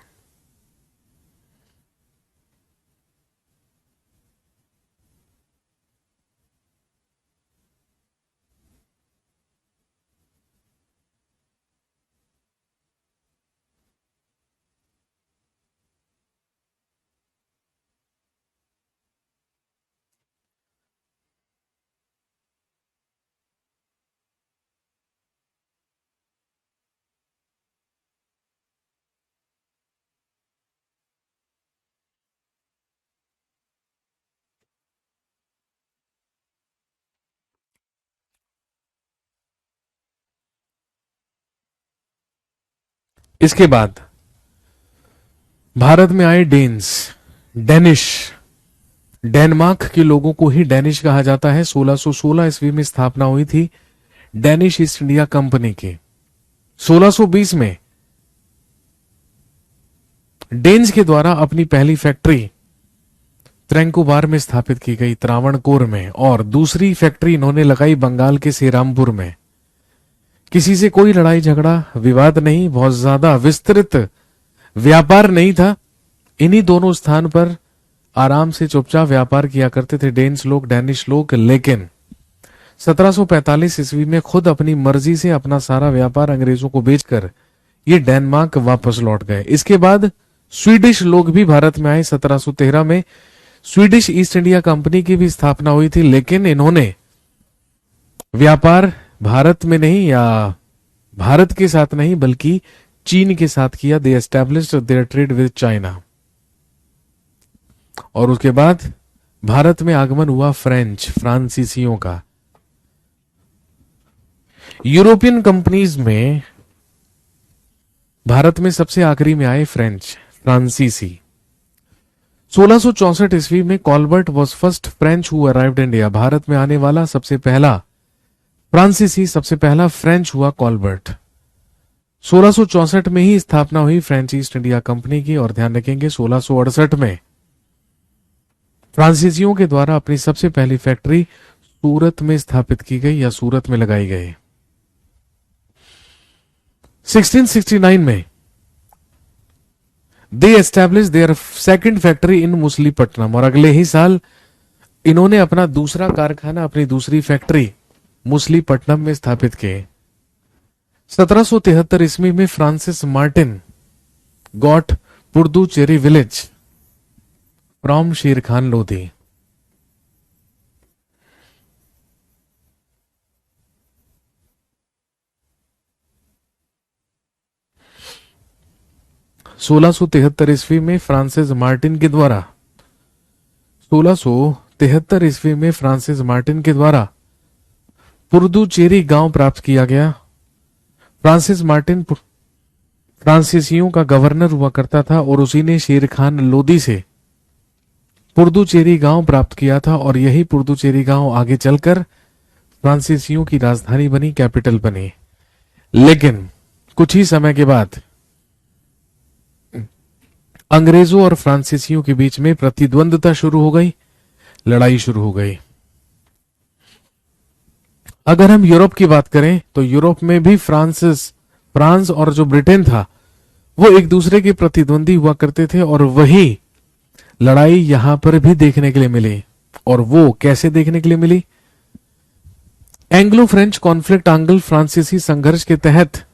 इसके बाद भारत में आए डेन्स, डेनिश। डेनमार्क के लोगों को ही डेनिश कहा जाता है। 1616 ईस्वी में स्थापना हुई थी डेनिश ईस्ट इंडिया कंपनी की। 1620 में डेन्स के द्वारा अपनी पहली फैक्ट्री त्रैंकोबार में स्थापित की गई, त्रावणकोर में, और दूसरी फैक्ट्री इन्होंने लगाई बंगाल के श्रीरामपुर में। किसी से कोई लड़ाई झगड़ा विवाद नहीं, बहुत ज्यादा विस्तृत व्यापार नहीं था। इन्हीं दोनों स्थान पर आराम से चुपचाप व्यापार किया करते थे डेन्स लोग, डेनिश लोग। लेकिन 1745 ईस्वी में खुद अपनी मर्जी से अपना सारा व्यापार अंग्रेजों को बेचकर ये डेनमार्क वापस लौट गए। इसके बाद स्वीडिश लोग भी भारत में आए। 1713 में स्वीडिश ईस्ट इंडिया कंपनी की भी स्थापना हुई थी, लेकिन इन्होंने व्यापार भारत में नहीं, या भारत के साथ नहीं, बल्कि चीन के साथ किया। They established their trade with China. और उसके बाद भारत में आगमन हुआ फ्रांसीसियों का। यूरोपियन कंपनीज में भारत में सबसे आखिरी में आए फ्रांसीसी। 1664 ईस्वी में Colbert was first French who arrived India. Bharat में आने वाला सबसे पहला फ्रांसीसी, सबसे पहला फ्रेंच हुआ कॉलबर्ट। 1664 में ही स्थापना हुई फ्रेंच ईस्ट इंडिया कंपनी की। और ध्यान रखेंगे 1668 में फ्रांसीसियों के द्वारा अपनी सबसे पहली फैक्ट्री सूरत में स्थापित की गई, या सूरत में लगाई गई। 1669 में they establish their second factory in Musalipatnam, और अगले ही साल इन्होंने अपना दूसरा कारखाना, अपनी दूसरी फैक्ट्री मुसलीपट्टनम में स्थापित किए। 1773 ईस्वी में Francis Martin got Puducherry village from शेर खान लोधी। ईस्वी में फ्रांसिस मार्टिन के द्वारा 1673 ईस्वी में फ्रांसिस मार्टिन के द्वारा पुडुचेरी गांव प्राप्त किया गया। फ्रांसिस मार्टिन फ्रांसीसियों का गवर्नर हुआ करता था, और उसी ने शेर खान लोदी से पुडुचेरी गांव प्राप्त किया था। और यही पुडुचेरी गांव आगे चलकर फ्रांसीसियों की राजधानी बनी, कैपिटल बनी। लेकिन कुछ ही समय के बाद अंग्रेजों और फ्रांसीसियों के बीच में प्रतिद्वंदता शुरू हो गई, लड़ाई शुरू हो गई। अगर हम यूरोप की बात करें तो यूरोप में भी फ्रांस और जो ब्रिटेन था वो एक दूसरे के प्रतिद्वंदी हुआ करते थे, और वही लड़ाई यहां पर भी देखने के लिए मिली। और वो कैसे देखने के लिए मिली? एंग्लो फ्रेंच कॉन्फ्लिक्ट, आंग्ल फ्रांसीसी संघर्ष के तहत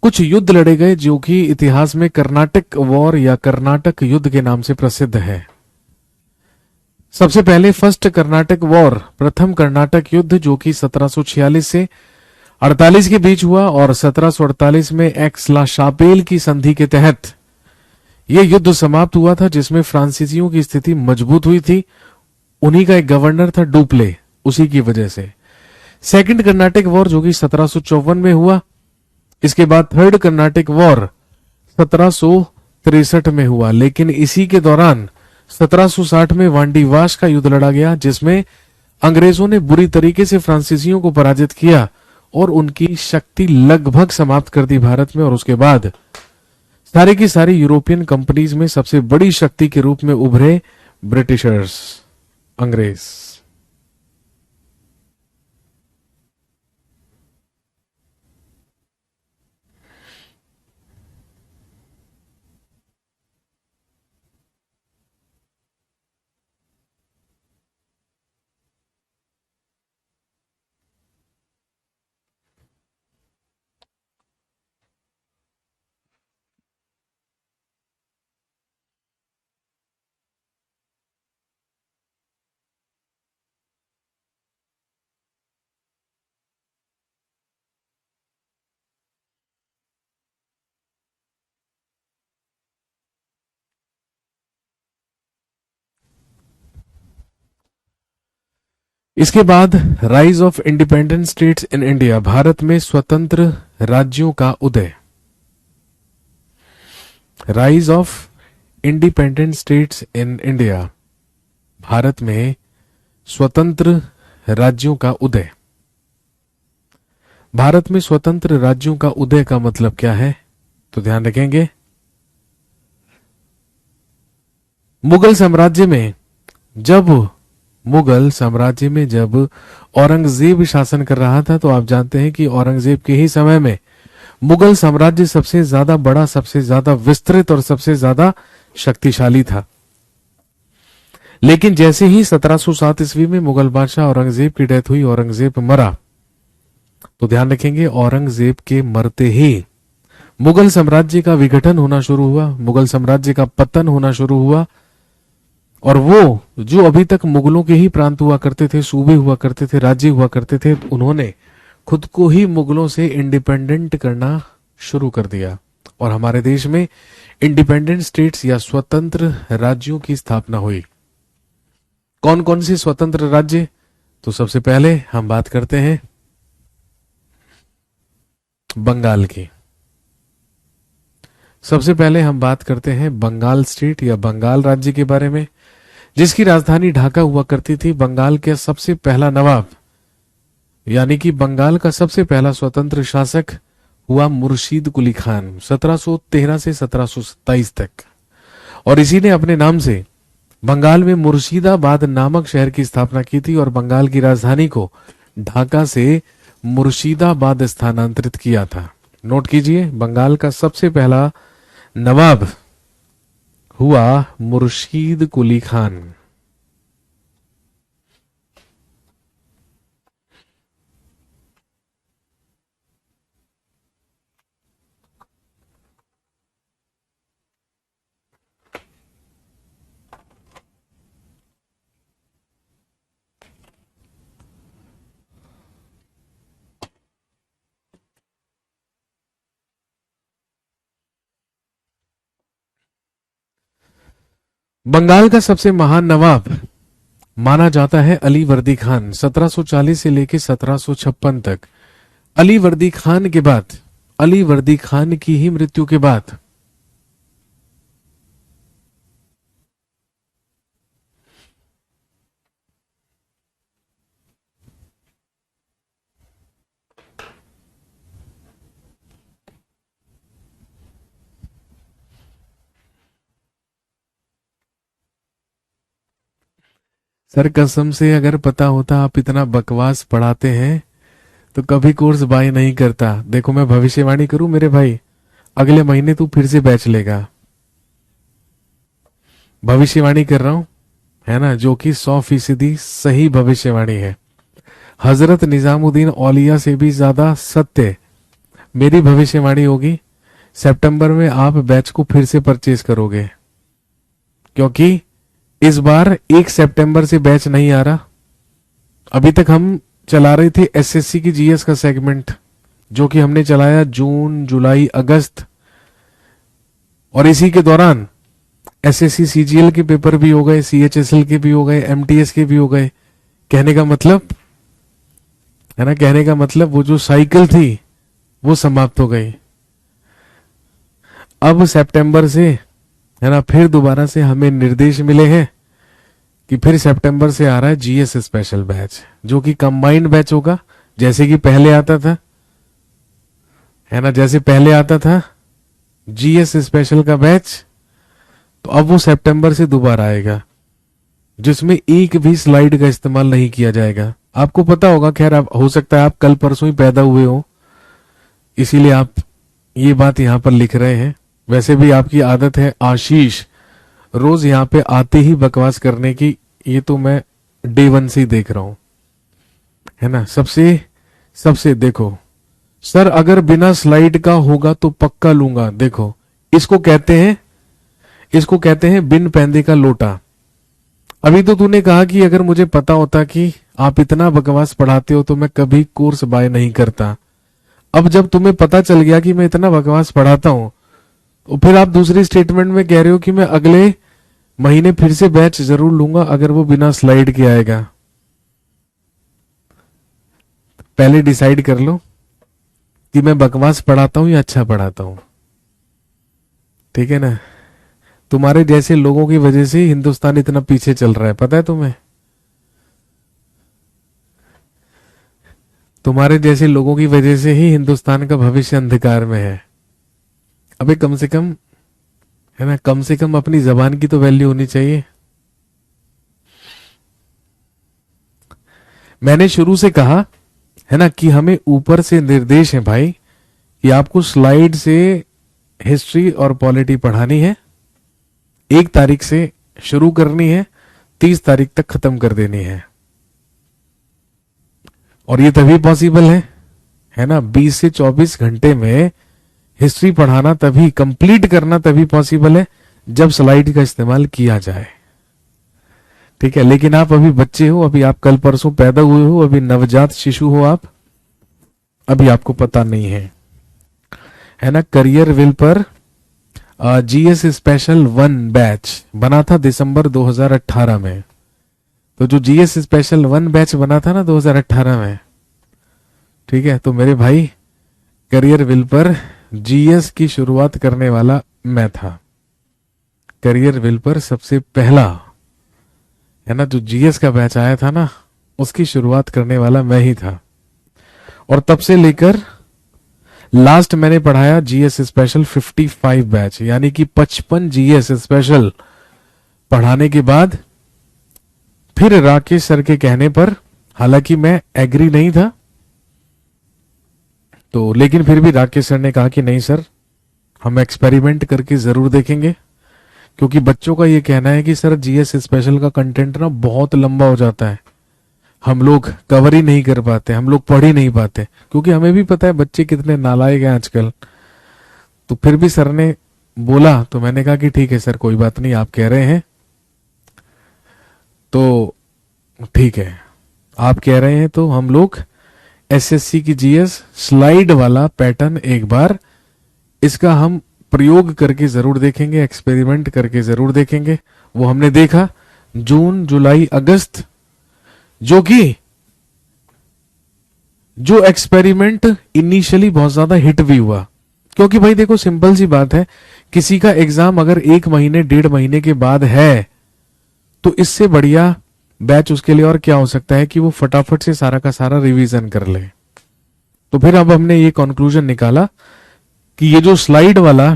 कुछ युद्ध लड़े गए, जो कि इतिहास में कर्नाटक वॉर या कर्नाटक युद्ध के नाम से प्रसिद्ध है। सबसे पहले फर्स्ट कर्नाटक वॉर, प्रथम कर्नाटक युद्ध, जो कि 1746 से 48 के बीच हुआ, और 1748 में एक्स ला शापेल की संधि के तहत यह युद्ध समाप्त हुआ था, जिसमें फ्रांसीसियों की स्थिति मजबूत हुई थी। उन्हीं का एक गवर्नर था डुप्ले, उसी की वजह से। सेकंड कर्नाटक वॉर, जो कि 1754 में हुआ। इसके बाद थर्ड कर्नाटक वॉर 1763 में हुआ। लेकिन इसी के दौरान 1760 में वांडीवाश का युद्ध लड़ा गया, जिसमें अंग्रेजों ने बुरी तरीके से फ्रांसीसियों को पराजित किया और उनकी शक्ति लगभग समाप्त कर दी भारत में। और उसके बाद सारी की सारी यूरोपियन कंपनीज में सबसे बड़ी शक्ति के रूप में उभरे ब्रिटिशर्स, अंग्रेज। इसके बाद rise of independent states in India, Bharat में स्वतंत्र राज्यों का उदय। Rise of independent states in India, Bharat में स्वतंत्र राज्यों का उदय। भारत में स्वतंत्र राज्यों का उदय का मतलब क्या है, तो ध्यान रखेंगे। मुगल साम्राज्य में जब औरंगजेब शासन कर रहा था, तो आप जानते हैं कि औरंगजेब के ही समय में मुगल साम्राज्य सबसे ज्यादा बड़ा, सबसे ज्यादा विस्तृत और सबसे ज्यादा शक्तिशाली था। लेकिन जैसे ही 1707 ईस्वी में मुगल बादशाह औरंगजेब की डेथ हुई, औरंगजेब मरा, तो ध्यान रखेंगे औरंगजेब के मरते ही मुगल साम्राज्य का विघटन होना शुरू हुआ, मुगल साम्राज्य का पतन होना शुरू हुआ। और वो जो अभी तक मुगलों के ही प्रांत हुआ करते थे, सूबे हुआ करते थे, राज्य हुआ करते थे, उन्होंने खुद को ही मुगलों से इंडिपेंडेंट करना शुरू कर दिया और हमारे देश में इंडिपेंडेंट स्टेट्स या स्वतंत्र राज्यों की स्थापना हुई। कौन कौन से स्वतंत्र राज्य, तो सबसे पहले हम बात करते हैं बंगाल की। सबसे पहले हम बात करते हैं बंगाल स्टेट या बंगाल राज्य के बारे में, जिसकी राजधानी ढाका हुआ करती थी। बंगाल के सबसे पहला नवाब यानी कि बंगाल का सबसे पहला स्वतंत्र शासक हुआ मुर्शीद कुली खान 1713 से 1727 तक, और इसी ने अपने नाम से बंगाल में मुर्शिदाबाद नामक शहर की स्थापना की थी और बंगाल की राजधानी को ढाका से मुर्शिदाबाद स्थानांतरित किया था। नोट कीजिए, बंगाल का सबसे पहला नवाब हुआ मुर्शीद कुली खान। बंगाल का सबसे महान नवाब माना जाता है अली वर्दी खान 1740 से लेकर 1756 तक। अली वर्दी खान के बाद, अली वर्दी खान की ही मृत्यु के बाद सर कसम से अगर पता होता आप इतना बकवास पढ़ाते हैं तो कभी कोर्स बाय नहीं करता। देखो मैं भविष्यवाणी करूं मेरे भाई, अगले महीने तू फिर से बैच लेगा। भविष्यवाणी कर रहा हूं, है ना, जो कि 100% सही भविष्यवाणी है। हजरत निजामुद्दीन औलिया से भी ज्यादा सत्य मेरी भविष्यवाणी होगी। सितंबर में आप बैच को फिर से परचेज करोगे, क्योंकि इस बार 1 सितंबर से बैच नहीं आ रहा। अभी तक हम चला रहे थे एसएससी की जीएस का सेगमेंट, जो कि हमने चलाया जून, जुलाई, अगस्त, और इसी के दौरान एसएससी सीजीएल के पेपर भी हो गए, सीएचएसएल के भी हो गए, एमटीएस के भी हो गए। कहने का मतलब है ना, कहने का मतलब वो जो साइकिल थी वो समाप्त हो गई। अब सितंबर से, है ना, फिर दोबारा से हमें निर्देश मिले हैं कि फिर सितंबर से आ रहा है जीएस स्पेशल बैच, जो कि कंबाइंड बैच होगा, जैसे कि पहले आता था, है ना, जैसे पहले आता था जीएस स्पेशल का बैच, तो अब वो सितंबर से दोबारा आएगा, जिसमें एक भी स्लाइड का इस्तेमाल नहीं किया जाएगा। आपको पता होगा, खैर आप, हो सकता है आप कल परसों ही पैदा हुए हो, इसीलिए आप ये बात यहां पर लिख रहे हैं। वैसे भी आपकी आदत है आशीष रोज यहां पे आते ही बकवास करने की, ये तो मैं डे 1 से ही देख रहा हूं, है ना। सबसे देखो सर, अगर बिना स्लाइड का होगा तो पक्का लूंगा। देखो इसको कहते हैं बिन पैंदे का लोटा। अभी तो तूने कहा कि अगर मुझे पता होता कि आप इतना बकवास पढ़ाते हो तो मैं कभी कोर्स बाय नहीं करता। अब जब तुम्हें पता चल गया कि मैं इतना बकवास पढ़ाता हूं, तो फिर आप दूसरी स्टेटमेंट में कह रहे हो कि मैं अगले महीने फिर से बैच जरूर लूंगा अगर वो बिना स्लाइड के आएगा। पहले डिसाइड कर लो कि मैं बकवास पढ़ाता हूं या अच्छा पढ़ाता हूं। ठीक है ना? तुम्हारे जैसे लोगों की वजह से हिंदुस्तान इतना पीछे चल रहा है, पता है तुम्हें? तुम्हारे जैसे लोगों की वजह से ही हिंदुस्तान का भविष्य अंधकार में है। अबे कम से कम, है ना, कम से कम अपनी जबान की तो वैल्यू होनी चाहिए। मैंने शुरू से कहा है ना कि हमें ऊपर से निर्देश है भाई कि आपको स्लाइड से हिस्ट्री और पॉलिटी पढ़ानी है। 1 तारीख से शुरू करनी है, 30 तारीख तक खत्म कर देनी है। और ये तभी पॉसिबल है ना? 20 से 24 घंटे में हिस्ट्री पढ़ाना तभी, कंप्लीट करना तभी पॉसिबल है जब स्लाइड का इस्तेमाल किया जाए। ठीक है? लेकिन आप अभी बच्चे हो, अभी आप कल परसों पैदा हुए हो, अभी नवजात शिशु हो आप, अभी आपको पता नहीं है ना? करियर विल पर जीएस स्पेशल 1 बैच बना था दिसंबर 2018 में। तो जो जीएस स्पेशल 1 बैच बना था ना 2018 में, ठीक है, तो मेरे भाई करियर विल पर जीएस की शुरुआत करने वाला मैं था। करियर विल पर सबसे पहला, है ना, जो जीएस का बैच आया था ना, उसकी शुरुआत करने वाला मैं ही था। और तब से लेकर लास्ट मैंने पढ़ाया जीएस स्पेशल 55 बैच, यानी कि 55 जीएस स्पेशल पढ़ाने के बाद फिर राकेश सर के कहने पर, हालांकि मैं एग्री नहीं था, तो लेकिन फिर भी राकेश सर ने कहा कि नहीं सर, हम एक्सपेरिमेंट करके जरूर देखेंगे। क्योंकि बच्चों का ये कहना है कि सर जीएस स्पेशल का कंटेंट ना बहुत लंबा हो जाता है, हम लोग कवर ही नहीं कर पाते, हम लोग पढ़ ही नहीं पाते। क्योंकि हमें भी पता है बच्चे कितने नालायक हैं आजकल। तो फिर भी सर ने बोला, तो मैंने कहा कि ठीक है सर, कोई बात नहीं, आप कह रहे हैं तो ठीक है, आप कह रहे हैं तो हम लोग एसएससी की जीएस स्लाइड वाला पैटर्न एक बार इसका हम प्रयोग करके जरूर देखेंगे, एक्सपेरिमेंट करके जरूर देखेंगे। वो हमने देखा जून, जुलाई, अगस्त, जो एक्सपेरिमेंट इनिशियली बहुत ज्यादा हिट भी हुआ। क्योंकि भाई देखो, सिंपल सी बात है, किसी का एग्जाम अगर 1 महीने 1.5 महीने के बाद है तो इससे बढ़िया बैच उसके लिए और क्या हो सकता है कि वो फटाफट से सारा का सारा रिवीजन कर ले। तो फिर अब हमने ये कंक्लूजन निकाला कि ये जो स्लाइड वाला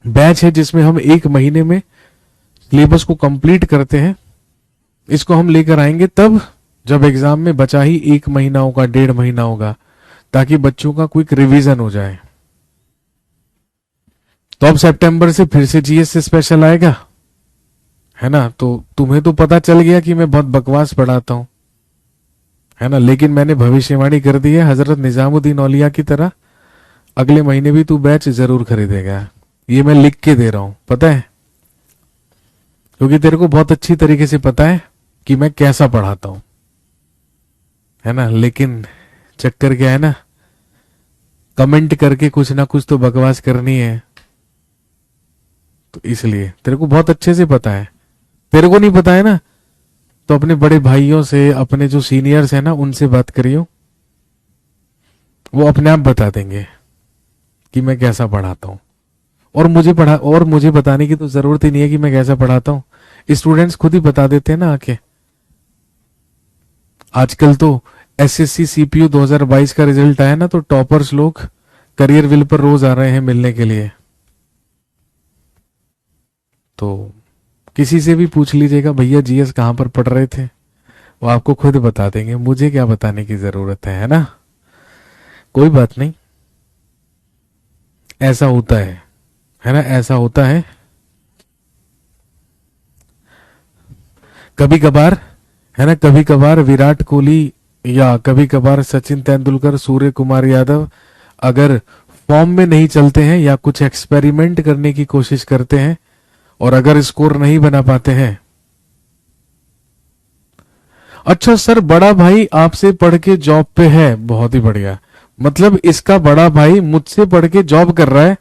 बैच है, जिसमें हम 1 महीने में सिलेबस को कंप्लीट करते हैं, इसको हम लेकर आएंगे तब जब एग्जाम में बचा ही 1 महीना होगा, 1.5 महीना होगा, ताकि बच्चों का क्विक रिवीजन हो जाए। तो अब सितंबर से फिर से जीएस स्पेशल आएगा, है ना? तो तुम्हें तो पता चल गया कि मैं बहुत बकवास पढ़ाता हूं, है ना? लेकिन मैंने भविष्यवाणी कर दी है हजरत निजामुद्दीन औलिया की तरह, अगले महीने भी तू बैच जरूर खरीदेगा। ये मैं लिख के दे रहा हूं, पता है? क्योंकि तेरे को बहुत अच्छी तरीके से पता है कि मैं कैसा पढ़ाता हूं, है ना? लेकिन चक्कर क्या है ना, कमेंट करके कुछ ना कुछ तो बकवास करनी है, तो इसलिए तेरे को बहुत अच्छे से पता है। तेरे को नहीं पता है ना, तो अपने बड़े भाइयों से, अपने जो सीनियर्स हैं ना, उनसे बात करियो, वो अपने आप बता देंगे कि मैं कैसा पढ़ाता हूं। और मुझे बताने की तो जरूरत ही नहीं है कि मैं कैसा पढ़ाता हूं, स्टूडेंट्स खुद ही बता देते हैं ना आके। आजकल तो एसएससी सीपीयू 2022 का रिजल्ट आया ना, तो टॉपर्स लोग करियर विल पर रोज आ रहे हैं मिलने के लिए। तो किसी से भी पूछ लीजिएगा भैया जीएस कहां पर पढ़ रहे थे, वो आपको खुद बता देंगे, मुझे क्या बताने की जरूरत है ना? कोई बात नहीं, ऐसा होता है ना? ऐसा होता है कभी कभार, है ना? कभी कभार विराट कोहली या कभी कभार सचिन तेंदुलकर, सूर्य कुमार यादव अगर फॉर्म में नहीं चलते हैं या कुछ एक्सपेरिमेंट करने की कोशिश करते हैं और अगर स्कोर नहीं बना पाते हैं, अच्छा सर बड़ा भाई आपसे पढ़ के जॉब पे है, बहुत ही बढ़िया, मतलब इसका बड़ा भाई मुझसे पढ़ के जॉब कर रहा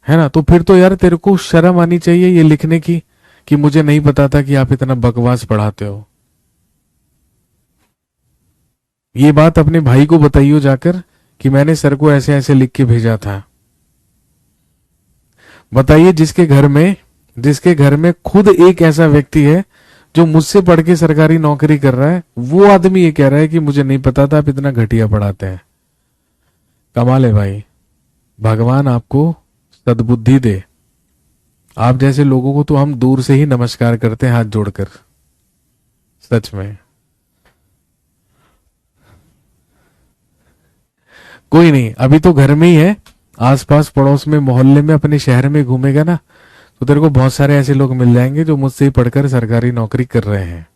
है ना? तो फिर तो यार तेरे को शर्म आनी चाहिए ये लिखने की कि मुझे नहीं पता था कि आप इतना बकवास पढ़ाते हो। ये बात अपने भाई को बताइयो जाकर कि मैंने सर को ऐसे ऐसे लिख के भेजा था। बताइए जिसके घर में खुद एक ऐसा व्यक्ति है जो मुझसे पढ़ के सरकारी नौकरी कर रहा है, वो आदमी ये कह रहा है कि मुझे नहीं पता था आप इतना घटिया पढ़ाते हैं। कमाल है भाई। भगवान आपको सद्बुद्धि दे। आप जैसे लोगों को तो हम दूर से ही नमस्कार करते हैं हाथ जोड़कर, सच में। कोई नहीं, अभी तो घर में ही है। आसपास पड़ोस में, मोहल्ले में, अपने शहर में घूमेगा ना, तो तेरे को बहुत सारे ऐसे लोग मिल जाएंगे जो मुझसे ही पढ़कर सरकारी नौकरी कर रहे हैं।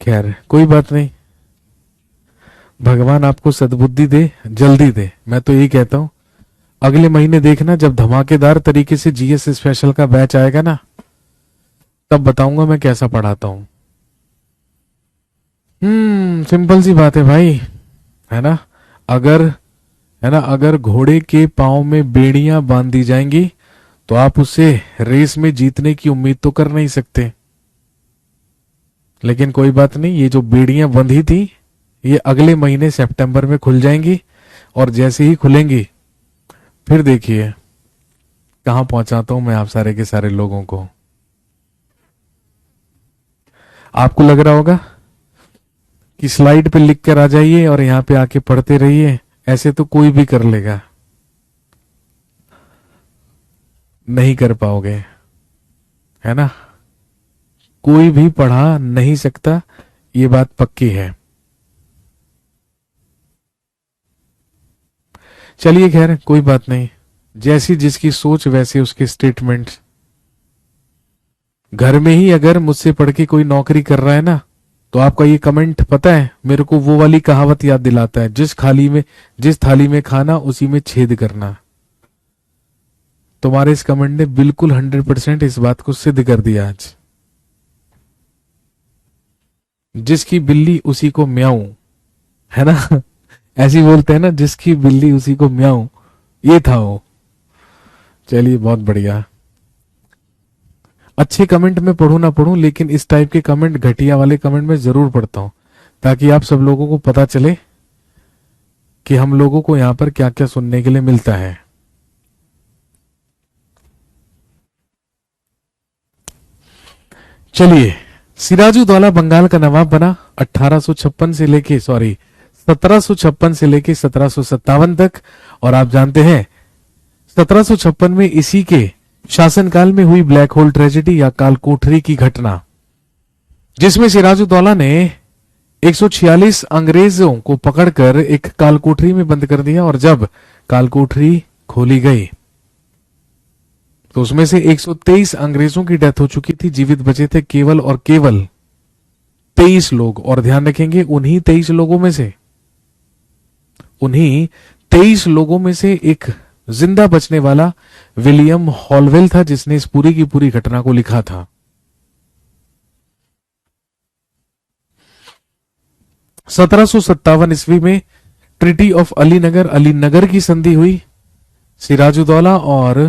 खैर कोई बात नहीं, भगवान आपको सद्बुद्धि दे, जल्दी दे। मैं तो यही कहता हूं, अगले महीने देखना जब धमाकेदार तरीके से जीएस स्पेशल का बैच आएगा ना, तब बताऊंगा मैं कैसा पढ़ाता हूं। सिंपल सी बात है भाई, है ना। अगर है ना, अगर घोड़े के पांव में बेड़ियां बांध दी जाएंगी तो आप उससे रेस में जीतने की उम्मीद तो कर नहीं सकते। लेकिन कोई बात नहीं, ये जो बेड़ियां बंधी थी ये अगले महीने सितंबर में खुल जाएंगी, और जैसे ही खुलेंगी फिर देखिए कहां पहुंचाता हूं मैं आप सारे के सारे लोगों को। आपको लग रहा होगा कि स्लाइड पे लिख कर आ जाइए और यहां पे आके पढ़ते रहिए, ऐसे तो कोई भी कर लेगा। नहीं कर पाओगे, है ना। कोई भी पढ़ा नहीं सकता, ये बात पक्की है। चलिए खैर कोई बात नहीं, जैसी जिसकी सोच वैसे उसके स्टेटमेंट। घर में ही अगर मुझसे पढ़ के कोई नौकरी कर रहा है ना, तो आपका ये कमेंट पता है मेरे को वो वाली कहावत याद दिलाता है, जिस थाली में खाना उसी में छेद करना। तुम्हारे इस कमेंट ने बिल्कुल 100% इस बात को सिद्ध कर दिया आज। जिसकी बिल्ली उसी को म्याऊं, है ना। ऐसी बोलते हैं ना, जिसकी बिल्ली उसी को म्याऊं, ये था वो। चलिए बहुत बढ़िया। अच्छे कमेंट में पढ़ू ना पढ़ूं, लेकिन इस टाइप के कमेंट, घटिया वाले कमेंट में जरूर पढ़ता हूं, ताकि आप सब लोगों को पता चले कि हम लोगों को यहां पर क्या क्या सुनने के लिए मिलता है। चलिए, सिराजुद्दौला बंगाल का नवाब बना 1856 से लेके 1756 से लेके 1757 तक। और आप जानते हैं 1756 में इसी के शासनकाल में हुई ब्लैक होल ट्रेजेडी या कालकोठरी की घटना, जिसमें सिराजुद्दौला ने 146 अंग्रेजों को पकड़कर एक कालकोठरी में बंद कर दिया, और जब कालकोठरी खोली गई तो उसमें से 123 अंग्रेजों की डेथ हो चुकी थी। जीवित बचे थे केवल और केवल 23 लोग। और ध्यान रखेंगे, उन्हीं 23 लोगों में से एक जिंदा बचने वाला विलियम हॉलवेल था, जिसने इस पूरी की पूरी घटना को लिखा था। 1757 ईस्वी में ट्रिटी ऑफ अलीनगर की संधि हुई सिराजुद्दौला और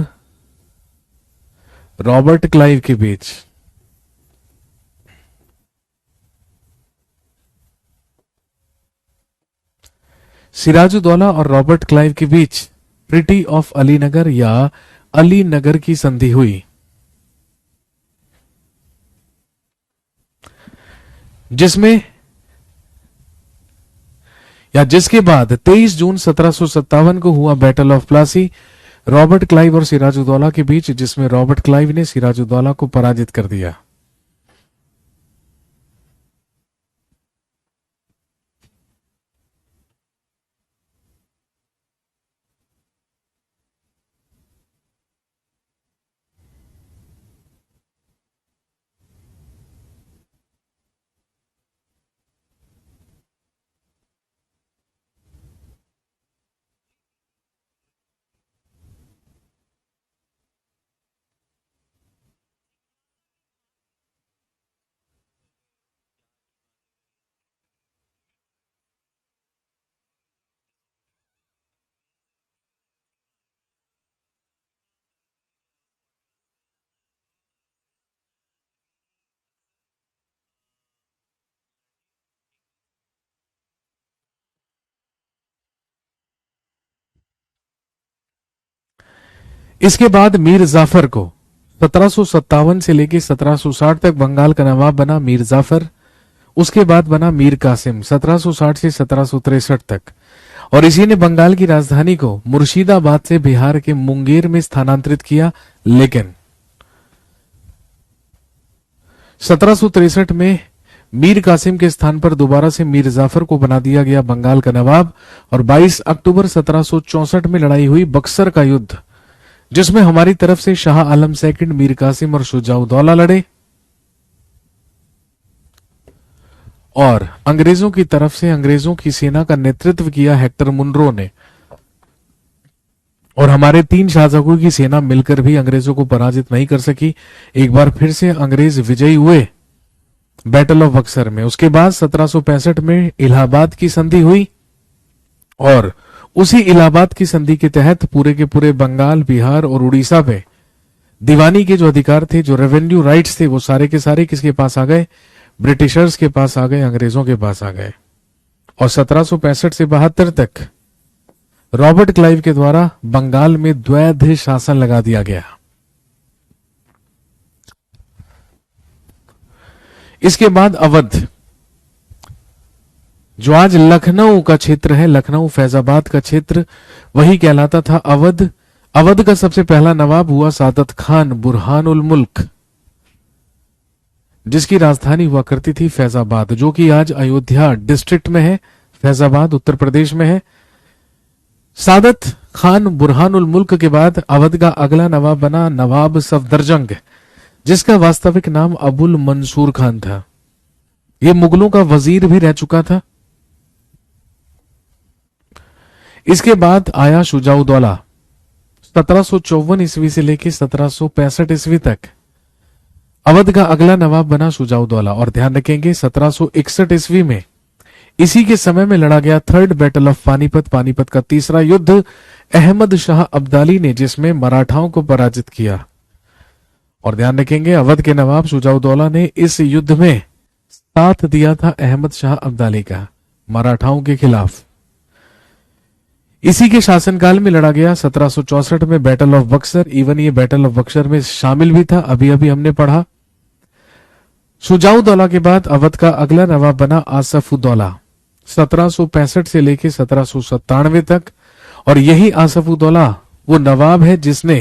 रॉबर्ट क्लाइव के बीच। सिराजुद्दौला और रॉबर्ट क्लाइव के बीच ट्रिटी ऑफ अलीनगर या अलीनगर की संधि हुई, जिसमें या जिसके बाद 23 जून 1757 को हुआ battle of Plassey, Robert Clive और सिराजुद्दौला के बीच, जिसमें रॉबर्ट क्लाइव ने सिराजुद्दौला को पराजित कर दिया। इसके बाद मीर जाफर को 1757 से लेकर 1760 तक बंगाल का नवाब बना मीर जाफर। उसके बाद बना मीर कासिम 1760 से 1763 तक, और इसी ने बंगाल की राजधानी को मुर्शिदाबाद से बिहार के मुंगेर में स्थानांतरित किया। लेकिन 1763 में मीर कासिम के स्थान पर दोबारा से मीर जाफर को बना दिया गया बंगाल का नवाब, और 22 अक्टूबर 1764 में लड़ाई हुई बक्सर का युद्ध, जिसमें हमारी तरफ से शाह आलम सेकंड, मीर कासिम और शुजाउद्दौला लड़े, और अंग्रेजों की तरफ से अंग्रेजों की सेना का नेतृत्व किया हेक्टर मुनरो ने। और हमारे 3 शासकों की सेना मिलकर भी अंग्रेजों को पराजित नहीं कर सकी। एक बार फिर से अंग्रेज विजयी हुए बैटल ऑफ बक्सर में। उसके बाद 1765 में इलाहाबाद की संधि हुई, और उसी इलाहाबाद की संधि के तहत पूरे के पूरे बंगाल, बिहार और उड़ीसा पे दीवानी के जो अधिकार थे, जो रेवेन्यू राइट्स थे, वो सारे के सारे किसके पास आ गए? ब्रिटिशर्स के पास आ गए, अंग्रेजों के पास आ गए। और 1765 से 72 तक रॉबर्ट क्लाइव के द्वारा बंगाल में द्वैध शासन लगा दिया गया। इसके बाद अवध, जो आज लखनऊ का क्षेत्र है, लखनऊ फैजाबाद का क्षेत्र, वही कहलाता था अवध। अवध का सबसे पहला नवाब हुआ सादत खान बुरहानुल मुल्क, जिसकी राजधानी हुआ करती थी फैजाबाद, जो कि आज अयोध्या डिस्ट्रिक्ट में है। फैजाबाद उत्तर प्रदेश में है। सादत खान बुरहानुल मुल्क के बाद अवध का अगला नवाब बना नवाब सफदरजंग, जिसका वास्तविक नाम अबुल मंसूर खान था। यह मुगलों का वजीर भी रह चुका था। इसके बाद आया शुजाउद्दौला 1754 ईस्वी से लेकर 1765 ईस्वी तक। अवध का अगला नवाब बना शुजाउद्दौला, और ध्यान रखेंगे 1761 ईस्वी में इसी के समय में लड़ा गया third battle of Panipat, Panipat का तीसरा युद्ध अहमद शाह अब्दाली ने, जिसमें मराठाओं को पराजित किया। और ध्यान रखेंगे अवध के नवाब शुजाउद्दौला ने इस युद्ध में साथ दिया था अहमद शाह अब्दाली का मराठाओं के खिलाफ। इसी के शासनकाल में लड़ा गया 1764 में बैटल ऑफ बक्सर। इवन ये बैटल ऑफ बक्सर में शामिल भी था, अभी अभी हमने पढ़ा। शुजाउद्दौला के बाद अवध का अगला नवाब बना आसफउद्दौला 1765 से लेकर 1797 तक। और यही आसफउद्दौला वो नवाब है जिसने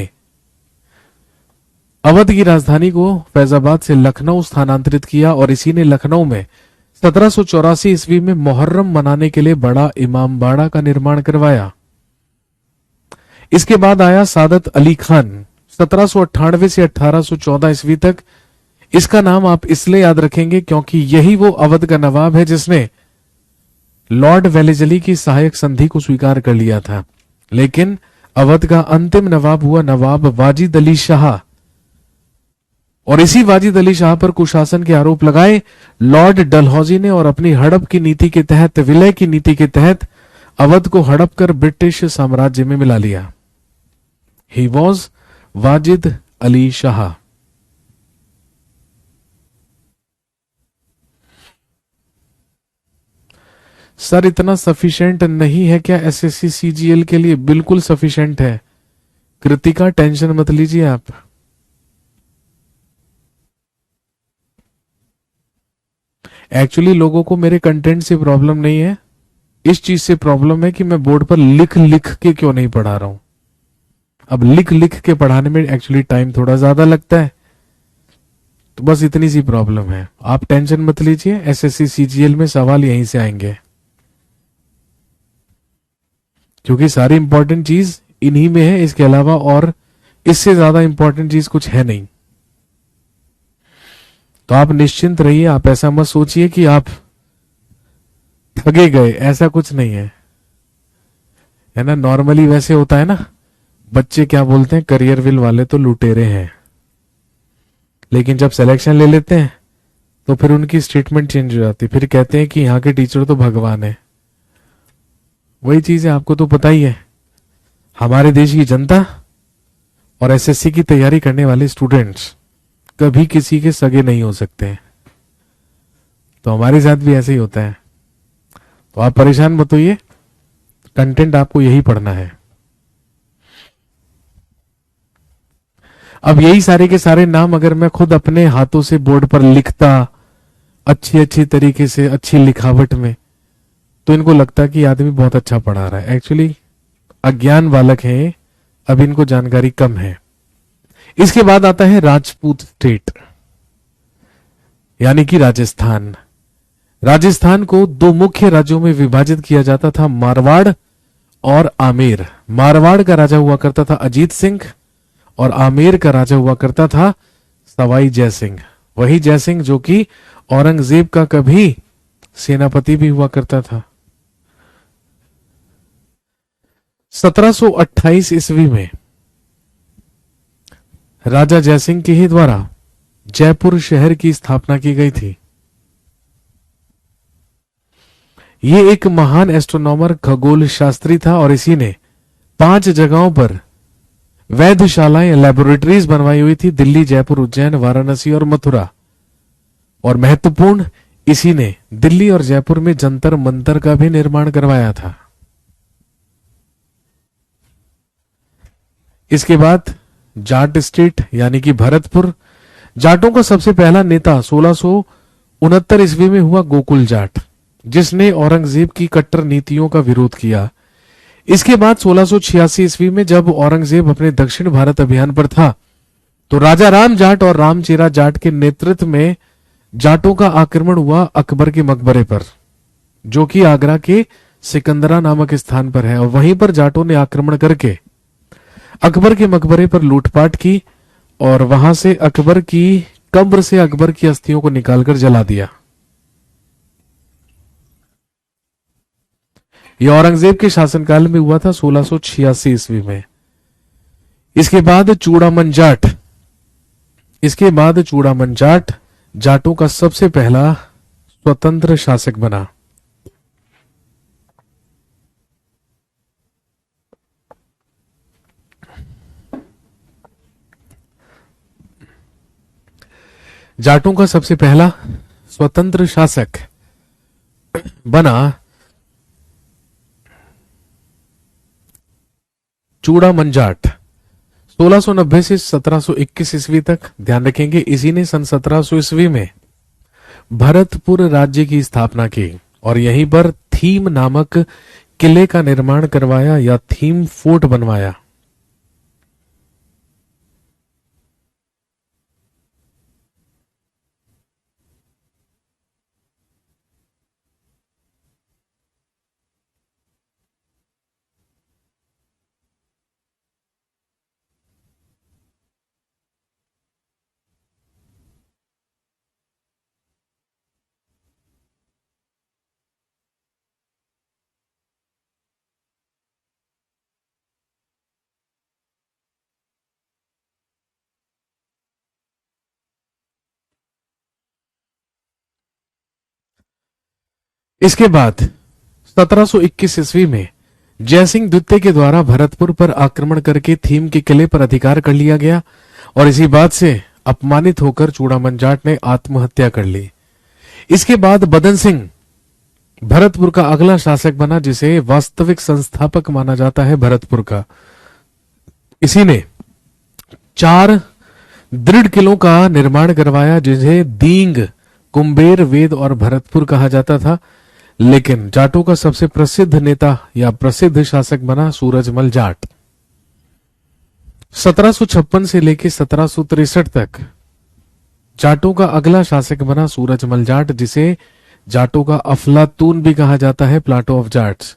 अवध की राजधानी को फैजाबाद से लखनऊ स्थानांतरित किया, और इसी ने लखनऊ में 1784 ईस्वी में मुहर्रम मनाने के लिए बड़ा इमामबाड़ा का निर्माण करवाया। इसके बाद आया सादत अली खान 1798 से 1814 ईस्वी तक। इसका नाम आप इसलिए याद रखेंगे क्योंकि यही वो अवध का नवाब है जिसने लॉर्ड वेलेजली की सहायक संधि को स्वीकार कर लिया था। लेकिन अवध का अंतिम नवाब हुआ नवाब वाजिद अली शाह, और इसी वाजिद अली शाह पर कुशासन के आरोप लगाए लॉर्ड डलहौजी ने, और अपनी हड़प की नीति के तहत, विलय की नीति के तहत अवध को हड़प कर ब्रिटिश साम्राज्य में मिला लिया। He was Wajid Ali Shah. Sir इतना सफिशिएंट नहीं है क्या एसएससी सीजीएल के लिए? बिल्कुल सफिशिएंट है कृतिका, टेंशन मत लीजिए आप। एक्चुअली लोगों को मेरे कंटेंट से प्रॉब्लम नहीं है, इस चीज से प्रॉब्लम है कि मैं बोर्ड पर लिख लिख के क्यों नहीं पढ़ा रहा हूं। अब लिख लिख के पढ़ाने में एक्चुअली टाइम थोड़ा ज्यादा लगता है, तो बस इतनी सी प्रॉब्लम है। आप टेंशन मत लीजिए, एसएससी सीजीएल में सवाल यहीं से आएंगे, क्योंकि सारी इंपॉर्टेंट चीज इन्हीं में है। इसके अलावा और इससे ज्यादा इंपॉर्टेंट चीज कुछ है नहीं। तो आप निश्चिंत रहिए, आप ऐसा मत सोचिए कि आप ठगे गए, ऐसा कुछ नहीं है, है ना। नॉर्मली वैसे होता है ना, बच्चे क्या बोलते हैं, करियर विल वाले तो लुटेरे हैं, लेकिन जब सिलेक्शन ले लेते हैं तो फिर उनकी स्टेटमेंट चेंज हो जाती है, फिर कहते हैं कि यहाँ के टीचर तो भगवान है। वही चीज है, आपको तो पता ही है, हमारे देश की जनता और एसएससी की तैयारी करने वाले स्टूडेंट्स कभी किसी के सगे नहीं हो सकते, तो हमारे साथ भी ऐसे ही होता है। तो आप परेशान मत होइए, कंटेंट आपको यही पढ़ना है। अब यही सारे के सारे नाम अगर मैं खुद अपने हाथों से बोर्ड पर लिखता, अच्छी अच्छी तरीके से, अच्छी लिखावट में, तो इनको लगता कि आदमी बहुत अच्छा पढ़ा रहा है। एक्चुअली अज्ञान बालक हैं, अब इनको जानकारी कम है। इसके बाद आता है राजपूत स्टेट, यानी कि राजस्थान। राजस्थान को दो मुख्य राज्यों में विभाजित किया जाता था, मारवाड़ और आमेर। मारवाड़ का राजा हुआ करता था अजीत सिंह और आमेर का राजा हुआ करता था सवाई जय सिंह। वही जय सिंह जो कि औरंगजेब का कभी सेनापति भी हुआ करता था। 1728 ईस्वी में राजा जयसिंह के ही द्वारा जयपुर शहर की स्थापना की गई थी। ये एक महान एस्ट्रोनॉमर, खगोल शास्त्री था और इसी ने 5 जगहों पर वैधशालाएं, लैबोरेटरीज बनवाई हुई थी, दिल्ली, जयपुर, उज्जैन, वाराणसी और मथुरा। और महत्वपूर्ण, इसी ने दिल्ली और जयपुर में जंतर मंतर का भी निर्माण करवाया था। इसके बाद जाट स्टेट, यानी कि भरतपुर। जाटों का सबसे पहला नेता 1669 ईस्वी में हुआ गोकुल जाट, जिसने औरंगजेब की कट्टर नीतियों का विरोध किया। इसके बाद 1686 ईस्वी में जब औरंगजेब अपने दक्षिण भारत अभियान पर था, तो राजा राम जाट और रामचेरा जाट के नेतृत्व में जाटों का आक्रमण हुआ अकबर के मकबरे पर, जो कि आगरा के सिकंदरा नामक स्थान पर है। और वहीं पर जाटों ने आक्रमण करके अकबर के मकबरे पर लूटपाट की और वहां से अकबर की कब्र से अकबर की अस्थियों को निकालकर जला दिया। यह औरंगजेब के शासनकाल में हुआ था 1686 ईस्वी में। इसके बाद चूड़ामन जाट। इसके बाद चूड़ामन जाट जाटों का सबसे पहला स्वतंत्र शासक बना। जाटों का सबसे पहला स्वतंत्र शासक बना चूड़ामन जाट। 1690 से 1721 ईस्वी तक, ध्यान रखेंगे, इसी ने सन 1700 ईस्वी में भरतपुर राज्य की स्थापना की और यहीं पर थीम नामक किले का निर्माण करवाया या थीम फोर्ट बनवाया। इसके बाद 1721 ईस्वी में जयसिंह द्वितीय के द्वारा भरतपुर पर आक्रमण करके थीम के किले पर अधिकार कर लिया गया और इसी बात से अपमानित होकर चूड़ामन जाट ने आत्महत्या कर ली। इसके बाद बदन सिंह भरतपुर का अगला शासक बना, जिसे वास्तविक संस्थापक माना जाता है भरतपुर का। इसी ने 4 दृढ़ किलों का निर्माण करवाया, जिन्हें दींग, कुंबेर, वेद और भरतपुर कहा जाता था। लेकिन जाटों का सबसे प्रसिद्ध नेता या प्रसिद्ध शासक बना सूरजमल जाट। 1756 से लेकर 1763 तक जाटों का अगला शासक बना सूरजमल जाट, जिसे जाटों का अफलातून भी कहा जाता है, प्लाटो ऑफ जाट्स।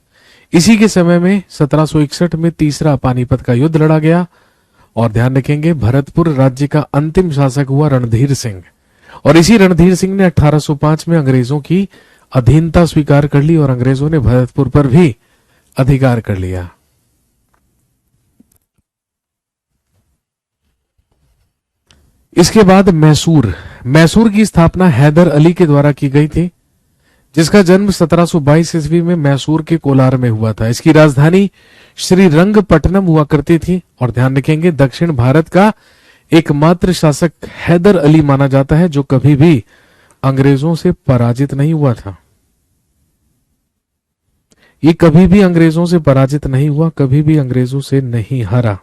इसी के समय में 1761 में तीसरा पानीपत का युद्ध लड़ा गया और ध्यान रखेंगे भरतपुर राज्य का अंतिम शासक हुआ रणधीर सिंह। और इसी रणधीर सिंह ने 1805 में अंग्रेजों की अधीनता स्वीकार कर ली और अंग्रेजों ने भरतपुर पर भी अधिकार कर लिया। इसके बाद मैसूर। मैसूर की स्थापना हैदर अली के द्वारा की गई थी, जिसका जन्म 1722 ईस्वी में मैसूर के कोलार में हुआ था। इसकी राजधानी श्रीरंगपट्टनम हुआ करती थी और ध्यान रखेंगे दक्षिण भारत का एकमात्र शासक हैदर अली माना जाता है जो कभी भी अंग्रेजों से पराजित नहीं हुआ था। ये कभी भी अंग्रेजों से पराजित नहीं हुआ, कभी भी अंग्रेजों से नहीं हारा।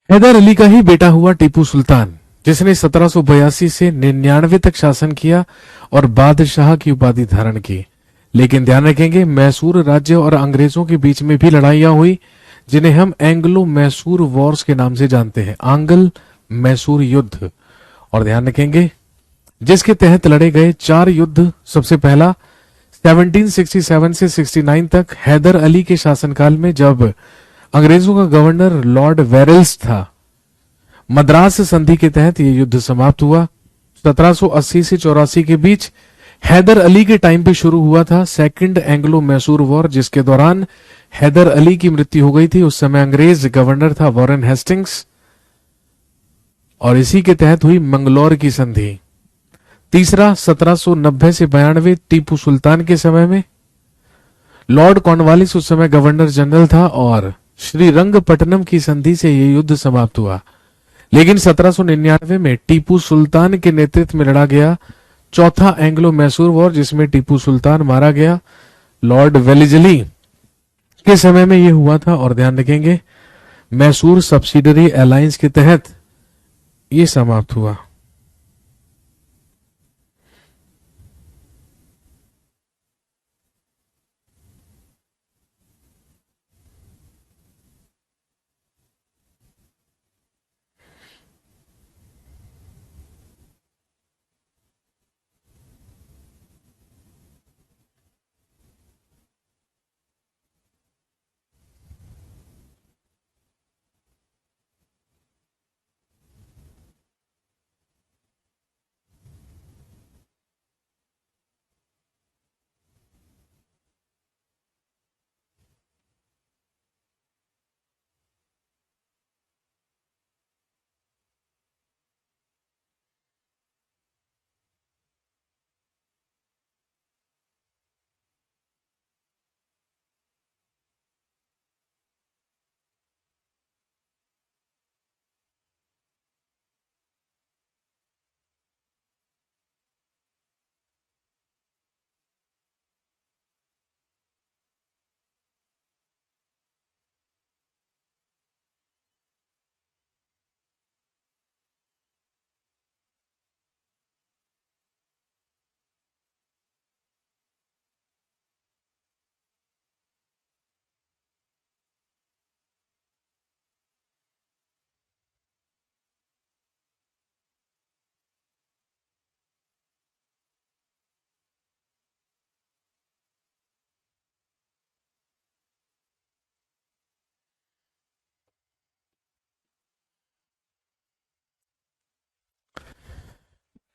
हैदर अली का ही बेटा हुआ टीपू सुल्तान, जिसने 1782 से 99 तक शासन किया और बादशाह की उपाधि धारण की। लेकिन ध्यान रखेंगे, मैसूर राज्य और अंग्रेजों के बीच में भी लड़ाइयां हुई, जिन्हें हम एंग्लो मैसूर वॉर्स के नाम से जानते हैं, आंग्ल मैसूर युद्ध। और ध्यान रखेंगे, जिसके तहत लड़े गए 4 युद्ध। सबसे पहला 1767 से 69 तक हैदर अली के शासनकाल में, जब अंग्रेजों का गवर्नर लॉर्ड वेरेल्स था। मद्रास संधि के तहत यह युद्ध समाप्त हुआ। 1780 से 84 के बीच हैदर अली के टाइम पे शुरू हुआ था सेकंड एंग्लो मैसूर वॉर, जिसके दौरान हैदर अली की मृत्यु हो गई थी। उस समय अंग्रेज गवर्नर था वॉरेन हेस्टिंग्स, और इसी के तहत हुई मंगलौर की संधि। तीसरा 1790 से 92 टीपू सुल्तान के समय में, लॉर्ड कॉर्नवालिस उस समय गवर्नर जनरल था, और श्रीरंगपट्टनम की संधि से यह युद्ध समाप्त हुआ। लेकिन 1799 में टीपू सुल्तान के नेतृत्व में लड़ा गया चौथा एंग्लो मैसूर वॉर, जिसमें टीपू सुल्तान मारा गया। लॉर्ड वेलिजली के समय में यह हुआ था। और ध्यान रखेंगे, मैसूर सब्सिडरी अलायंस के तहत यह समाप्त हुआ।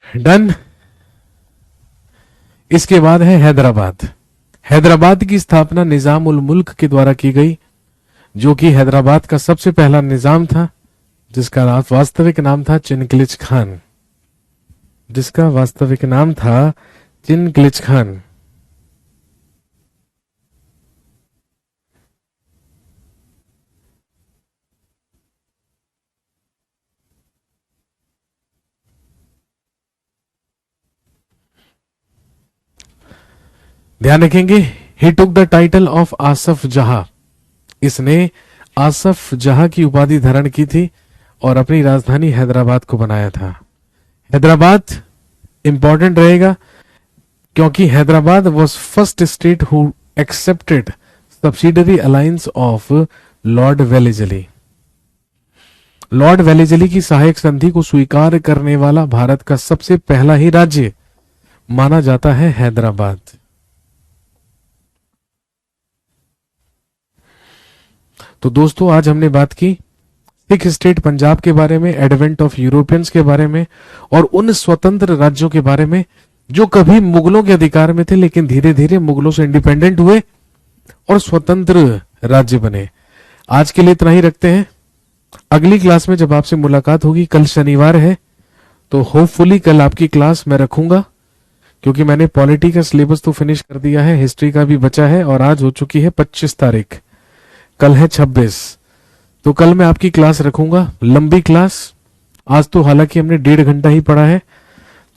डन। इसके बाद है हैदराबाद। हैदराबाद की स्थापना निजाम उल मुल्क के द्वारा की गई, जो कि हैदराबाद का सबसे पहला निजाम था, जिसका वास्तविक नाम था चिनक्लिच खान। जिसका वास्तविक नाम था चिनक्लिच खान। ध्यान रखेंगे, he took the title of Asaf Jah. इसने आसफ जहां की उपाधि धारण की थी और अपनी राजधानी हैदराबाद को बनाया था। हैदराबाद इंपॉर्टेंट रहेगा, क्योंकि Hyderabad was first state who accepted subsidiary alliance of Lord Wellesley. Lord Wellesley की सहायक संधि को स्वीकार करने वाला भारत का सबसे पहला ही राज्य माना जाता है हैदराबाद। तो दोस्तों, आज हमने बात की सिख स्टेट पंजाब के बारे में, एडवेंट ऑफ यूरोपियंस के बारे में, और उन स्वतंत्र राज्यों के बारे में जो कभी मुगलों के अधिकार में थे, लेकिन धीरे धीरे मुगलों से इंडिपेंडेंट हुए और स्वतंत्र राज्य बने। आज के लिए इतना ही रखते हैं। अगली क्लास में जब आपसे मुलाकात होगी, कल शनिवार है, तो होपफुली कल आपकी क्लास मैं रखूंगा, क्योंकि मैंने पॉलिटी का सिलेबस तो फिनिश कर दिया है, हिस्ट्री का भी बचा है, और आज हो चुकी है 25 तारीख, कल है 26। तो कल मैं आपकी क्लास रखूंगा, लंबी क्लास। आज तो हालांकि हमने 1.5 घंटा ही पढ़ा है,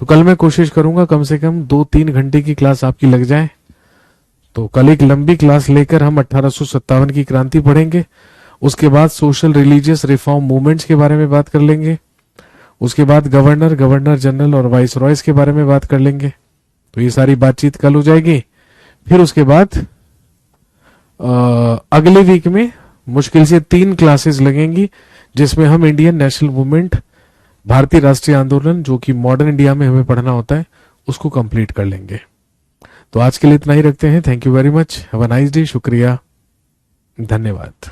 तो कल मैं कोशिश करूंगा कम से कम 2-3 घंटे की क्लास आपकी लग जाए। तो कल एक लंबी क्लास लेकर हम 1857 की क्रांति पढ़ेंगे, उसके बाद सोशल रिलीजियस रिफॉर्म मूवमेंट्स के बारे में बात कर लेंगे। उसके बाद गवर्नर, गवर्नर जनरल और वाइस रॉयस के बारे में बात कर लेंगे। तो ये सारी बातचीत कल हो जाएगी। फिर उसके बाद अगले वीक में मुश्किल से 3 क्लासेस लगेंगी, जिसमें हम इंडियन नेशनल मूवमेंट, भारतीय राष्ट्रीय आंदोलन, जो कि मॉडर्न इंडिया में हमें पढ़ना होता है, उसको कंप्लीट कर लेंगे। तो आज के लिए इतना ही रखते हैं। Thank you very much. Have a nice day. शुक्रिया, धन्यवाद।